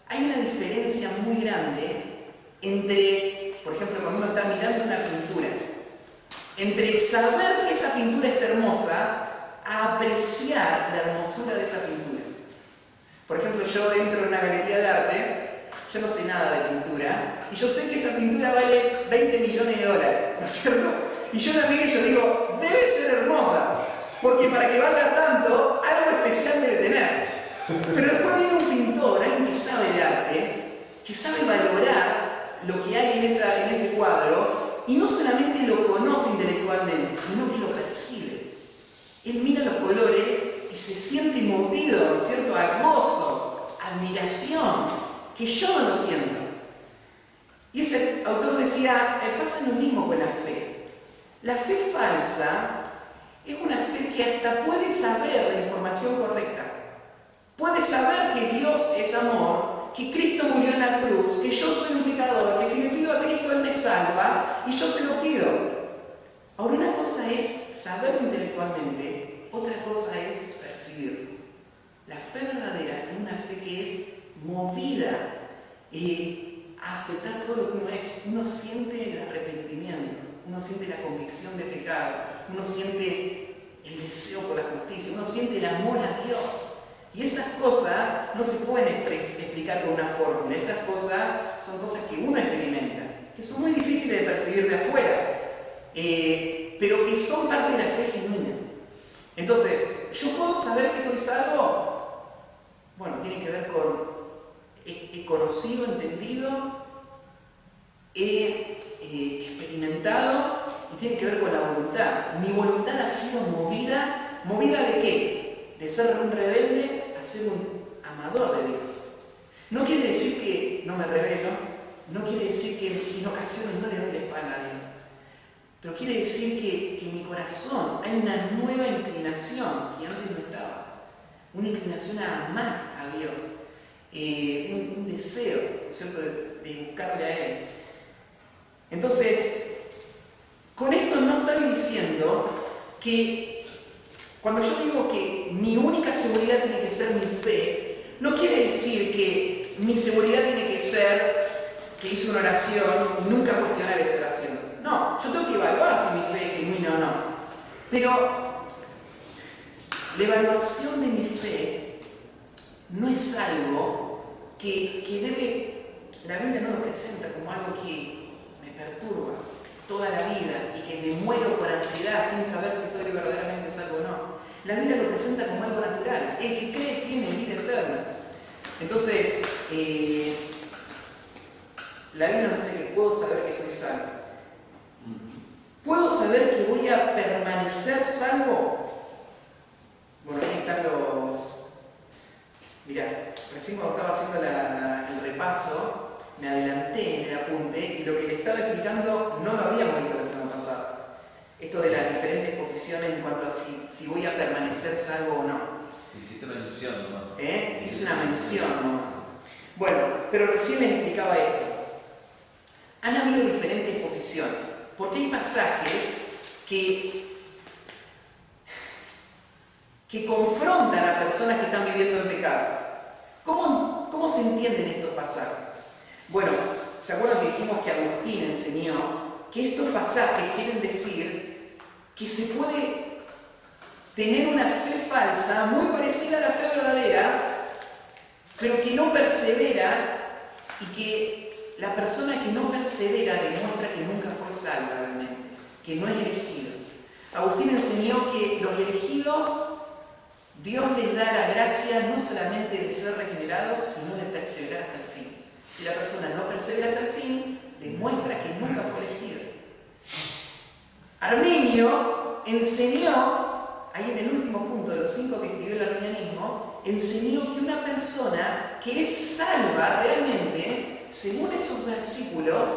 Speaker 1: hay una diferencia muy grande entre, por ejemplo, cuando uno está mirando una pintura, entre saber que esa pintura es hermosa a apreciar la hermosura de esa pintura. Por ejemplo, yo entro en una galería de arte, yo no sé nada de pintura, y yo sé que esa pintura vale 20 millones de dólares, ¿no es cierto? Y yo la miro y yo digo, debe ser hermosa, porque para que valga tanto, algo especial debe tener. Pero después viene un pintor, alguien que sabe de arte, que sabe valorar lo que hay en ese cuadro, y no solamente lo conoce intelectualmente, sino que lo percibe. Él mira los colores y se siente movido, ¿no es cierto?, a gozo, admiración, que yo no lo siento. Y ese autor decía, pasa lo mismo con la fe. La fe falsa es una fe que hasta puede saber la información correcta. Puede saber que Dios es amor, que Cristo murió en la cruz, que yo soy un pecador, que si le pido a Cristo Él me salva y yo se lo pido. Ahora, una cosa es saberlo intelectualmente, otra cosa es percibirlo. La fe verdadera es una fe que es movida a afectar todo lo que uno es. Uno siente el arrepentimiento, uno siente la convicción de pecado, uno siente el deseo por la justicia, uno siente el amor a Dios. Y esas cosas no se pueden explicar con una fórmula. Esas cosas son cosas que uno experimenta, que son muy difíciles de percibir de afuera, pero que son parte de la fe genuina. Entonces, ¿yo puedo saber que soy salvo? Bueno, tiene que ver con he conocido, entendido, he experimentado, y tiene que ver con la voluntad. Mi voluntad ha sido movida. ¿Movida de qué? De ser un rebelde a ser un amador de Dios. No quiere decir que no me rebelo, no quiere decir que en ocasiones no le doy la espalda a Dios, pero quiere decir que en mi corazón hay una nueva inclinación que antes no estaba, una inclinación a amar a Dios, un deseo, ¿no es cierto?, de buscarle a Él. Entonces, con esto no estoy diciendo que cuando yo digo que mi única seguridad tiene que ser mi fe, no quiere decir que mi seguridad tiene que ser que hice una oración y nunca cuestionar esa oración. No, yo tengo que evaluar si mi fe es genuina o no. Pero la evaluación de mi fe no es algo que la Biblia no lo presenta como algo que me perturba toda la vida y que me muero por ansiedad sin saber si soy verdaderamente salvo o no. La Biblia lo presenta como algo natural. El que cree tiene vida eterna. Entonces, la Biblia nos dice que puedo saber que soy salvo. ¿Puedo saber que voy a permanecer salvo? Bueno, ahí están los... Mirá, recién cuando estaba haciendo el repaso, me adelanté en el apunte y lo que le estaba explicando no lo habíamos visto la semana pasada. Esto de las diferentes posiciones en cuanto a si voy a permanecer salvo o no.
Speaker 2: Hiciste una mención nomás.
Speaker 1: Hice una mención nomás. Bueno, pero recién les explicaba esto. Han habido diferentes posiciones, porque hay pasajes que confrontan a personas que están viviendo el pecado. ¿Cómo se entienden estos pasajes? Bueno, ¿se acuerdan que dijimos que Agustín enseñó que estos pasajes quieren decir que se puede tener una fe falsa muy parecida a la fe verdadera, pero que no persevera, y que la persona que no persevera demuestra que nunca fue salva realmente, que no es elegido? Agustín enseñó que los elegidos Dios les da la gracia no solamente de ser regenerados, sino de perseverar hasta el fin. Si la persona no persevera hasta el fin, demuestra que nunca fue elegido. Arminio enseñó, ahí en el último punto de los 5 que escribió el arminianismo, enseñó que una persona que es salva realmente, según esos versículos,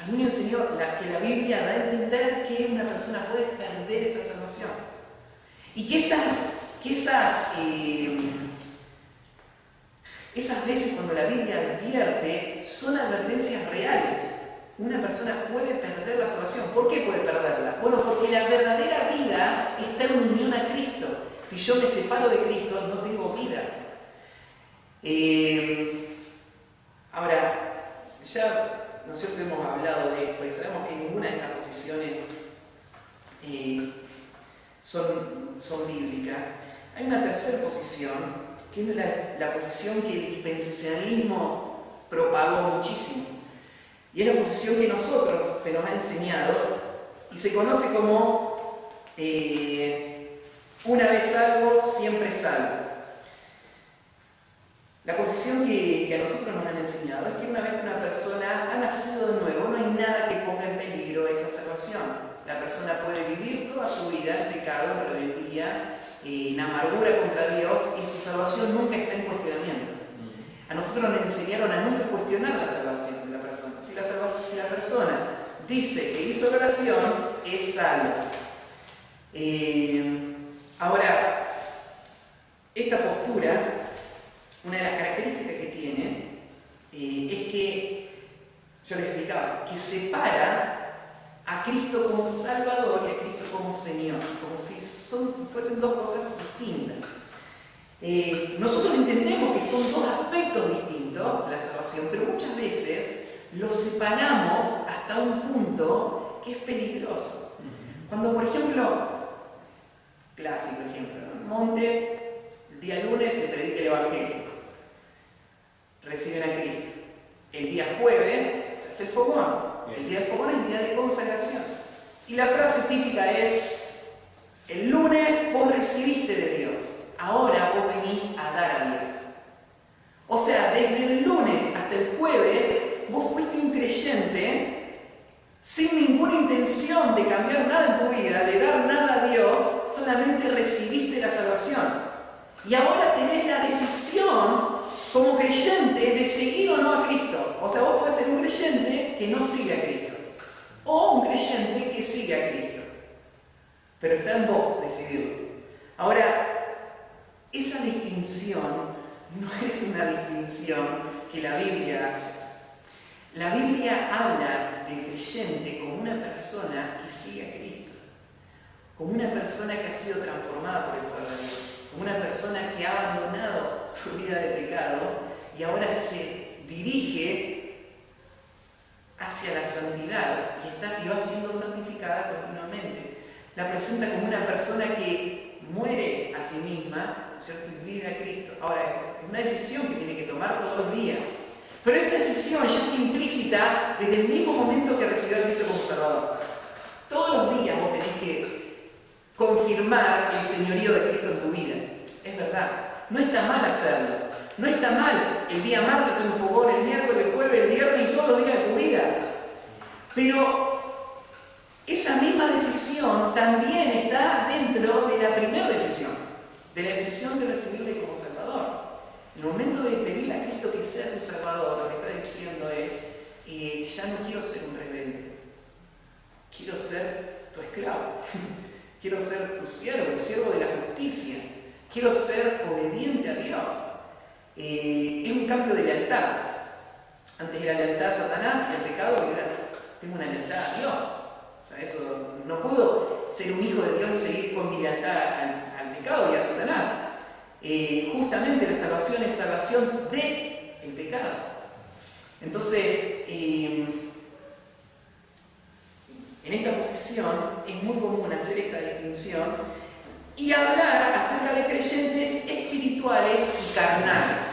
Speaker 1: Arminio enseñó que la Biblia da a entender que una persona puede perder esa salvación. Y que esas veces cuando la Biblia advierte son advertencias reales. Una persona puede perder la salvación. ¿Por qué puede perderla? Bueno, porque la verdadera vida está en unión a Cristo. Si yo me separo de Cristo, no tengo vida. Ahora, ya, ¿no es cierto?, hemos hablado de esto y sabemos que ninguna de estas posiciones son bíblicas. Hay una tercera posición, que es la posición que el dispensacionalismo propagó muchísimo. Y es la posición que nosotros se nos ha enseñado y se conoce como una vez salvo, siempre salvo. La posición que a nosotros nos han enseñado es que una vez que una persona ha nacido de nuevo, no hay nada que ponga en peligro esa salvación. La persona puede vivir toda su vida en pecado, en rebeldía, en amargura contra Dios, y su salvación nunca está en cuestionamiento. A nosotros nos enseñaron a nunca cuestionar la salvación de la persona. Si la persona dice que hizo oración, es salva. Ahora, esta postura, una de las características que tiene, es que, yo les explicaba, que separa a Cristo como Salvador y a Cristo como Señor, como si fuesen dos cosas distintas. Nosotros entendemos que son dos aspectos distintos de la salvación, pero muchas veces los separamos hasta un punto que es peligroso. Cuando, por ejemplo, clásico ejemplo, ¿no? En Monte, el día lunes se predica el Evangelio, reciben a Cristo. El día jueves se hace el fogón. El día del fogón es el día de consagración. Y la frase típica es: el lunes vos recibiste de Dios, ahora vos venís a dar a Dios. O sea, desde el lunes hasta el jueves, vos fuiste un creyente sin ninguna intención de cambiar nada en tu vida, de dar nada a Dios, solamente recibiste la salvación. Y ahora tenés la decisión como creyente de seguir o no a Cristo. O sea, vos podés ser un creyente que no sigue a Cristo, o un creyente que sigue a Cristo. Pero está en vos decidirlo. Ahora, esa distinción no es una distinción que la Biblia hace. La Biblia habla del creyente como una persona que sigue a Cristo, como una persona que ha sido transformada por el poder de Dios, como una persona que ha abandonado su vida de pecado y ahora se dirige hacia la santidad y va siendo santificada continuamente. La presenta como una persona que muere a sí misma, ¿cierto?, y vive a Cristo. Ahora, es una decisión que tiene que tomar todos los días. Pero esa decisión ya está implícita desde el mismo momento que recibió a Cristo como Salvador. Todos los días vos tenés que confirmar el señorío de Cristo en tu vida. Es verdad. No está mal hacerlo. No está mal el día martes hacer un fogón, el miércoles, el jueves, el viernes y todos los días de tu vida. Pero esa misma decisión también está dentro de la primera decisión, de la decisión de recibirle como Salvador. En el momento de pedirle a Cristo que sea tu Salvador, lo que está diciendo es: ya no quiero ser un rebelde, quiero ser tu esclavo, quiero ser tu siervo, el siervo de la justicia, quiero ser obediente a Dios. Es un cambio de lealtad. Antes era lealtad a Satanás y al pecado, y ahora tengo una lealtad a Dios. O sea, eso, no puedo ser un hijo de Dios y seguir con mi lealtad al pecado y a Satanás. Justamente la salvación es salvación del pecado. Entonces, en esta posición es muy común hacer esta distinción y hablar acerca de creyentes espirituales y carnales.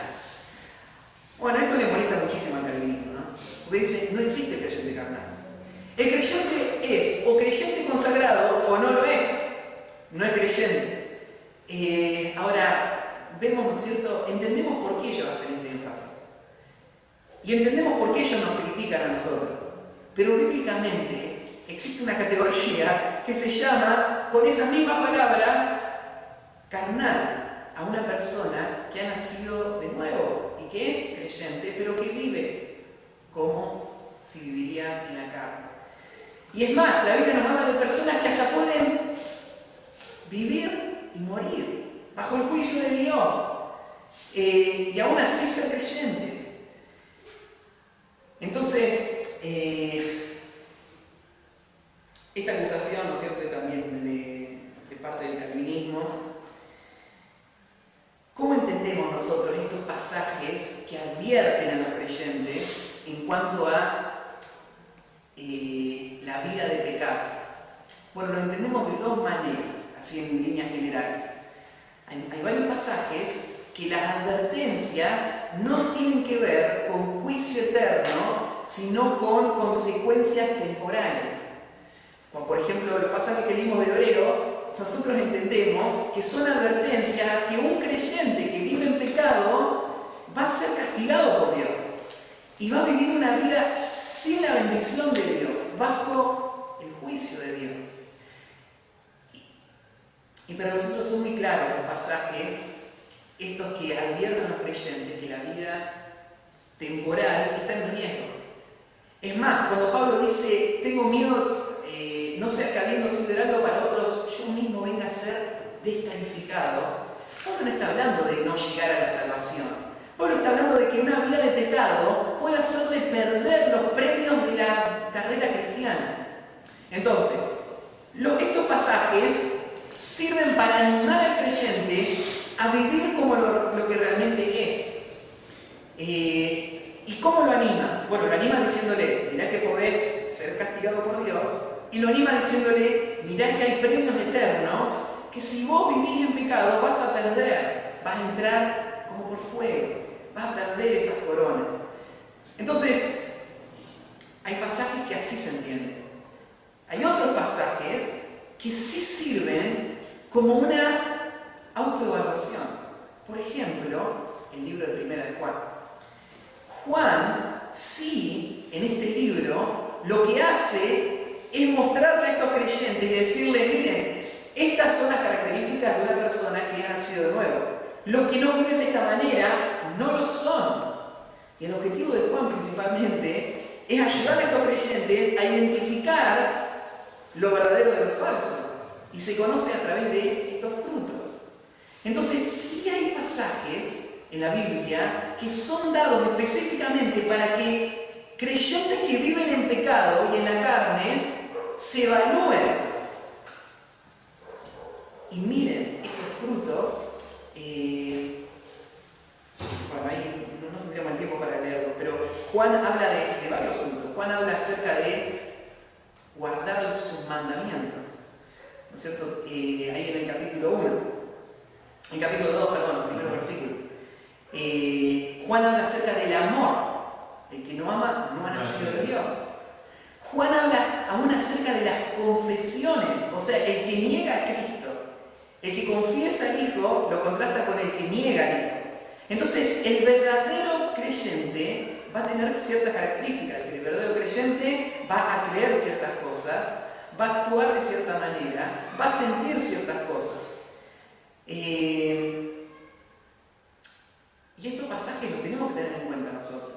Speaker 1: Bueno, esto le molesta muchísimo al calvinismo, ¿no? Porque dice: no existe creyente carnal. El creyente es o creyente consagrado o no lo es. No es creyente. Ahora, vemos, ¿no es cierto? Entendemos por qué ellos hacen este énfasis. Y entendemos por qué ellos nos critican a nosotros. Pero bíblicamente existe una categoría que se llama, con esas mismas palabras, carnal, a una persona que ha nacido de nuevo y que es creyente, pero que vive como si viviría en la carne. Y es más, la Biblia nos habla de personas que hasta pueden vivir y morir bajo el juicio de Dios y aún así ser creyentes. Entonces, esta acusación, ¿no es cierto?, también de parte del calvinismo, ¿cómo entendemos nosotros estos pasajes que advierten a los creyentes en cuanto a la vida de pecado? Bueno, lo entendemos de dos maneras, así en líneas generales. Hay varios pasajes que las advertencias no tienen que ver con juicio eterno, sino con consecuencias temporales. Como por ejemplo los pasajes que leímos de Hebreos, nosotros entendemos que son advertencias que un creyente que vive en pecado va a ser castigado por Dios y va a vivir una vida sin la bendición de Dios, bajo el juicio de Dios. Y para nosotros son muy claros los pasajes, estos que advierten a los creyentes que la vida temporal está en riesgo. Es más, cuando Pablo dice, tengo miedo, no sea que habiendo sido heraldo para otros, yo mismo venga a ser descalificado, Pablo no está hablando de no llegar a la salvación. Pablo está hablando de que una vida de pecado puede hacerle perder los premios de la carrera cristiana. Entonces, estos pasajes sirven para animar al creyente a vivir como lo que realmente es. ¿Y cómo lo anima? Bueno, lo anima diciéndole, mirá que podés ser castigado por Dios, y lo anima diciéndole, mirá que hay premios eternos, que si vos vivís en pecado vas a perder, vas a entrar como por fuego, vas a perder esas coronas. Entonces, hay pasajes que así se entienden. Hay otros pasajes que sí sirven como una autoevaluación. Por ejemplo, el libro de Primera de Juan. Juan, sí, en este libro, lo que hace es mostrarle a estos creyentes y decirle, miren, estas son las características de una persona que ha nacido de nuevo. Los que no viven de esta manera no lo son. Y el objetivo de Juan principalmente es ayudar a estos creyentes a identificar lo verdadero de lo falso. Y se conoce a través de estos frutos. Entonces, sí hay pasajes en la Biblia que son dados específicamente para que creyentes que viven en pecado y en la carne se evalúen y miren estos frutos. Bueno, ahí no tendríamos el tiempo para leerlo, pero Juan habla de varios frutos. Juan habla acerca de guardar sus mandamientos, ¿no es cierto? Ahí en el capítulo 1, en capítulo 2, perdón, los primeros versículos. Juan habla acerca del amor. El que no ama no ha nacido de Dios. Juan habla aún acerca de las confesiones, o sea, el que niega a Cristo, el que confiesa al Hijo, lo contrasta con el que niega al Hijo. Entonces, el verdadero creyente va a tener ciertas características. El verdadero creyente va a creer ciertas cosas, va a actuar de cierta manera, va a sentir ciertas cosas. Y estos pasajes los tenemos que tener en cuenta nosotros.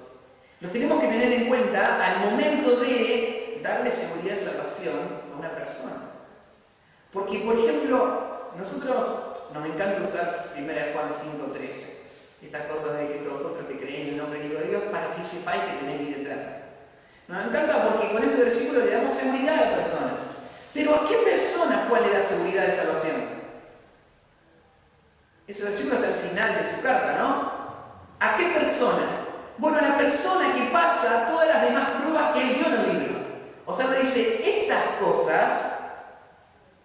Speaker 1: Los tenemos que tener en cuenta al momento de darle seguridad de salvación a una persona. Porque, por ejemplo, nosotros nos encanta usar 1 Juan 5:13. Estas cosas de que vosotros que creéis en el nombre del Hijo de Dios, para que sepáis que tenéis vida eterna. Nos encanta porque con ese versículo le damos seguridad a la persona. Pero ¿a qué persona Juan le da seguridad de salvación? Ese versículo está al final de su carta, ¿no? ¿A qué persona? Bueno, a la persona que pasa todas las demás pruebas que él dio en el libro. O sea, le dice, estas cosas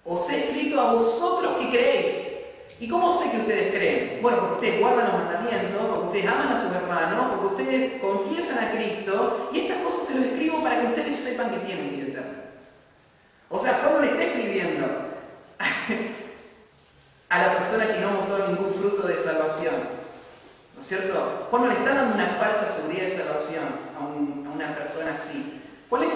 Speaker 1: os he escrito a vosotros que creéis. ¿Y cómo sé que ustedes creen? Bueno, porque ustedes guardan los mandamientos, porque ustedes aman a sus hermanos, porque ustedes confiesan a Cristo, y estas cosas se las escribo para que ustedes sepan que tienen vida eterna. O sea, Juan no le está escribiendo a la persona que es cierto? Juan no le está dando una falsa seguridad de salvación a una persona así. Juan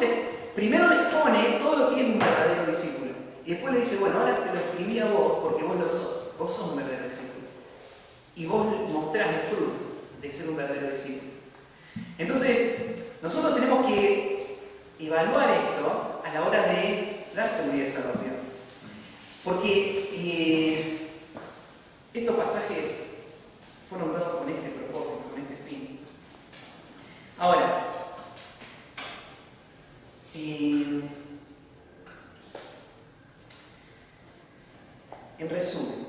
Speaker 1: primero le expone todo lo que es un verdadero discípulo. Y después le dice, bueno, ahora te lo escribí a vos porque vos lo sos. Vos sos un verdadero discípulo. Y vos mostrás el fruto de ser un verdadero discípulo. Entonces, nosotros tenemos que evaluar esto a la hora de dar seguridad de salvación. Porque estos pasajes fueron dados con este propósito, con este fin. Ahora, en resumen,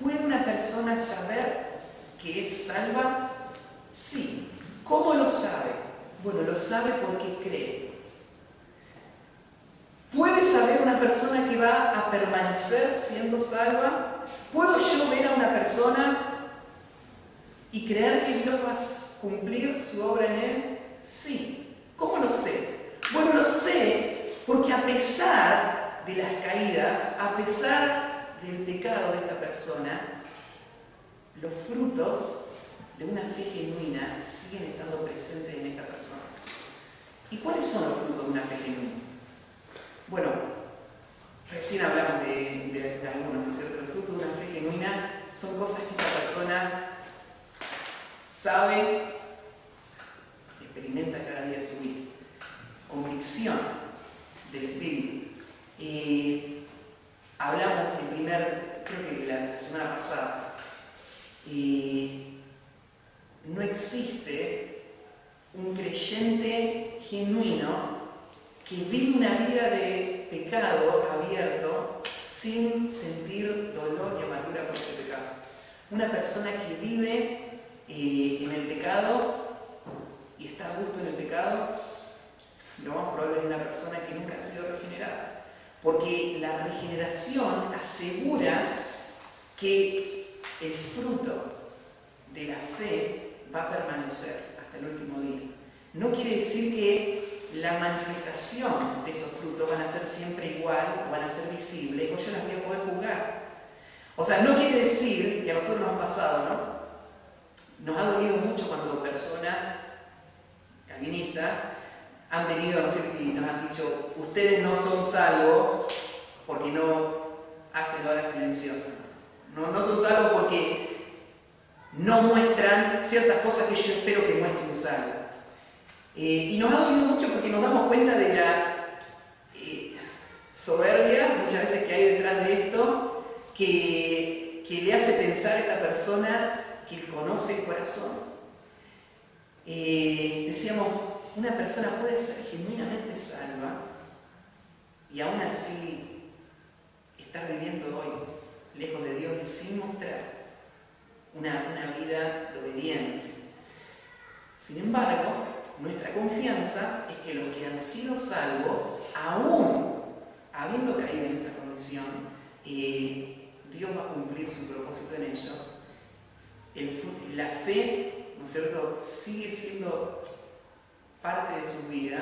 Speaker 1: ¿puede una persona saber que es salva? Sí. ¿Cómo lo sabe? Bueno, lo sabe porque cree. ¿Puede saber una persona que va a permanecer siendo salva? ¿Puedo yo ver a una persona y creer que Dios va a cumplir su obra en él? Sí. ¿Cómo lo sé? Bueno, lo sé porque a pesar de las caídas, a pesar del pecado de esta persona, los frutos de una fe genuina siguen estando presentes en esta persona. ¿Y cuáles son los frutos de una fe genuina? Bueno, recién hablamos de algunos, ¿no es cierto? Los frutos de una fe genuina son cosas que esta persona sabe, experimenta cada día de su vida. Convicción del Espíritu. Hablamos creo que la semana pasada, no existe un creyente genuino que vive una vida de pecado abierto sin sentir dolor y amargura por ese pecado. Una persona que vive en el pecado y está a gusto en el pecado, lo más probable es una persona que nunca ha sido regenerada. Porque la regeneración asegura que el fruto de la fe va a permanecer hasta el último día. No quiere decir que la manifestación de esos frutos van a ser siempre igual, o van a ser visibles, o yo las voy a poder juzgar. O sea, no quiere decir, y a nosotros nos ha pasado, ¿no? Nos ha dolido mucho cuando personas calvinistas han venido, no sé si nos han dicho, ustedes no son salvos porque no hacen la hora silenciosa. No son salvos porque no muestran ciertas cosas que yo espero que muestre un salvo. Y nos ha dolido mucho porque nos damos cuenta de la soberbia, muchas veces, que hay detrás de esto, que le hace pensar a esta persona que conoce el corazón. Decíamos, una persona puede ser genuinamente salva y aún así estar viviendo hoy lejos de Dios y sin mostrar una vida de obediencia. Sin embargo, nuestra confianza es que los que han sido salvos, aún habiendo caído en esa condición, Dios va a cumplir su propósito en ellos. La fe, ¿no es cierto?, sigue siendo parte de su vida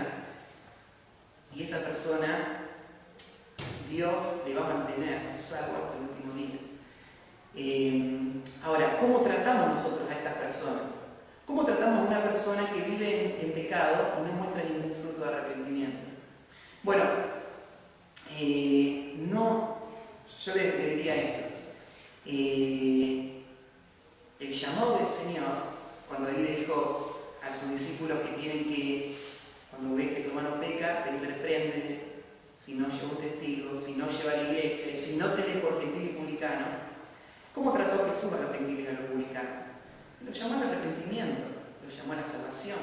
Speaker 1: y esa persona, Dios le va a mantener salvo hasta el último día. Ahora, ¿cómo tratamos nosotros a estas personas? ¿Cómo tratamos a una persona que vive en pecado y no muestra ningún fruto de arrepentimiento? Bueno, yo le diría esto. El llamado del Señor, cuando Él le dijo a sus discípulos que tienen que, cuando ves que tu hermano peca, ven y repréndele, si no lleva un testigo, si no lleva a la iglesia, si no te lee por gentil y publicano. ¿Cómo trató Jesús a los gentiles y a los publicanos? Los llamó al arrepentimiento, los llamó a la salvación.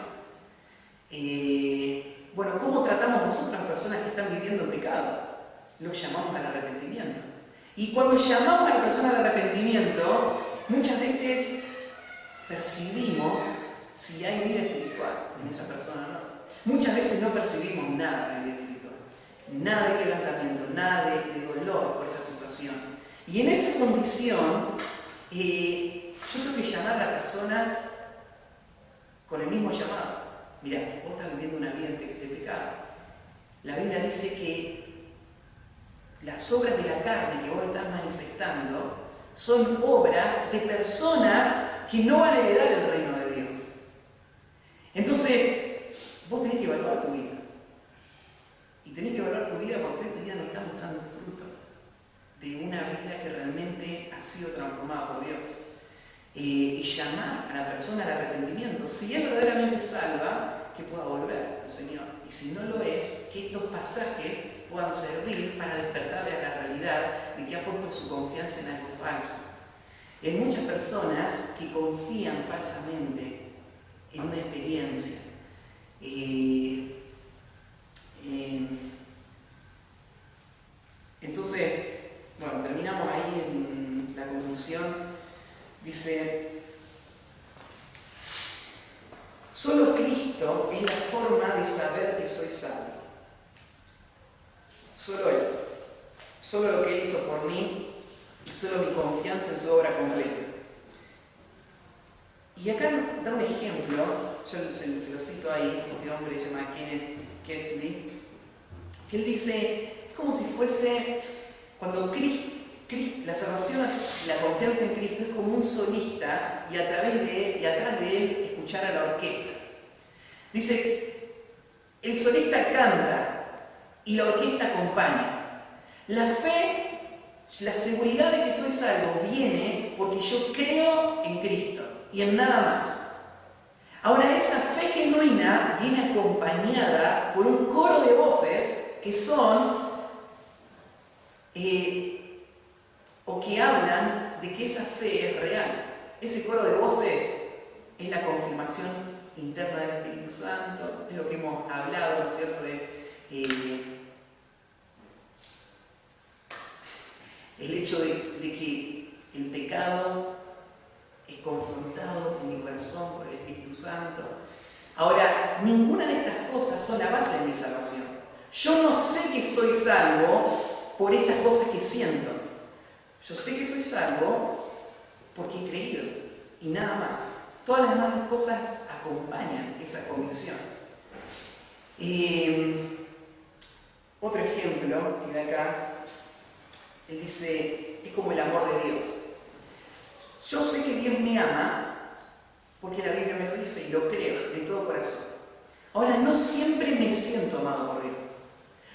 Speaker 1: Bueno, ¿cómo tratamos nosotros a las personas que están viviendo en pecado? Los llamamos al arrepentimiento. Y cuando llamamos a la persona al arrepentimiento, muchas veces percibimos si hay vida espiritual en esa persona o no. Muchas veces no percibimos nada de vida espiritual, nada de quebrantamiento, nada de dolor por esa situación. Y en esa condición, yo tengo que llamar a la persona con el mismo llamado. Mira, vos estás viviendo una vida de pecado. La Biblia dice que las obras de la carne que vos estás manifestando son obras de personas que no van a heredar el reino de Dios. Entonces, vos tenés que evaluar tu vida. Y tenés que evaluar tu vida porque hoy tu vida no está mostrando fruto de una vida que realmente ha sido transformada por Dios. Y llamar a la persona al arrepentimiento. Si es verdaderamente salva, que pueda volver al Señor. Y si no lo es, que estos pasajes puedan servir para despertarle a la realidad de que ha puesto su confianza en algo falso. Hay muchas personas que confían falsamente en una experiencia. Entonces, bueno, terminamos ahí en la conclusión. Dice, solo Cristo es la forma de saber que soy salvo. Solo Él. Solo lo que Él hizo por mí y solo mi confianza en su obra completa. Y acá da un ejemplo, yo se lo cito ahí, este hombre se llama Kenneth Keathley, que él dice, es como si fuese, cuando la salvación, la confianza en Cristo es como un solista y atrás de él escuchar a la orquesta. Dice, el solista canta y la orquesta acompaña. La fe, la seguridad de que soy salvo viene porque yo creo en Cristo y en nada más. Ahora, esa fe genuina viene acompañada por un coro de voces que son o que hablan de que esa fe es real. Ese coro de voces es la confirmación interna del Espíritu Santo, es lo que hemos hablado, ¿no es cierto? Es el hecho de que el pecado es confrontado en mi corazón por el Espíritu Santo. Ahora, ninguna de estas cosas son la base de mi salvación. Yo no sé que soy salvo por estas cosas que siento. Yo sé que soy salvo porque he creído y nada más. Todas las demás cosas acompañan esa convicción. Otro ejemplo que da acá, él dice, es como el amor de Dios. Yo sé que Dios me ama porque la Biblia me lo dice y lo creo de todo corazón. Ahora, no siempre me siento amado por Dios.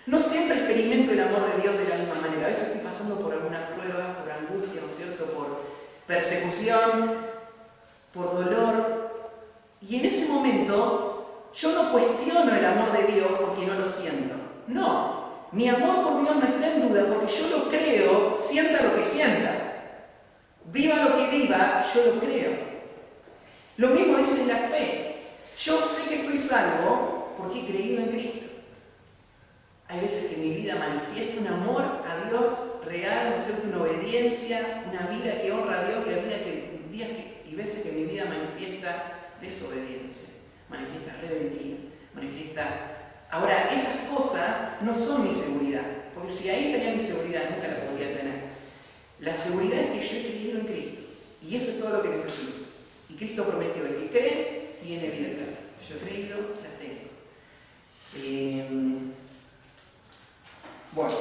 Speaker 1: No siempre experimento el amor de Dios de la misma manera. A veces estoy pasando por alguna prueba, por angustia, ¿no es cierto? Por persecución, por dolor. Y en ese momento yo no cuestiono el amor de Dios porque no lo siento. No, mi amor por Dios no está en duda porque yo lo creo, sienta lo que sienta. Viva lo que viva, yo lo creo. Lo mismo dice la fe. Yo sé que soy salvo porque he creído en Cristo. Hay veces que mi vida manifiesta un amor a Dios real, ¿no es cierto? Una obediencia, una vida que honra a Dios y veces que mi vida manifiesta desobediencia, manifiesta rebeldía, manifiesta... Ahora, esas cosas no son mi seguridad, porque si ahí estaría mi seguridad, nunca la podría tener. La seguridad es que yo he creído en Cristo, y eso es todo lo que necesito. Y Cristo prometió, el que cree, tiene vida eterna. Yo he creído, la tengo. Bueno,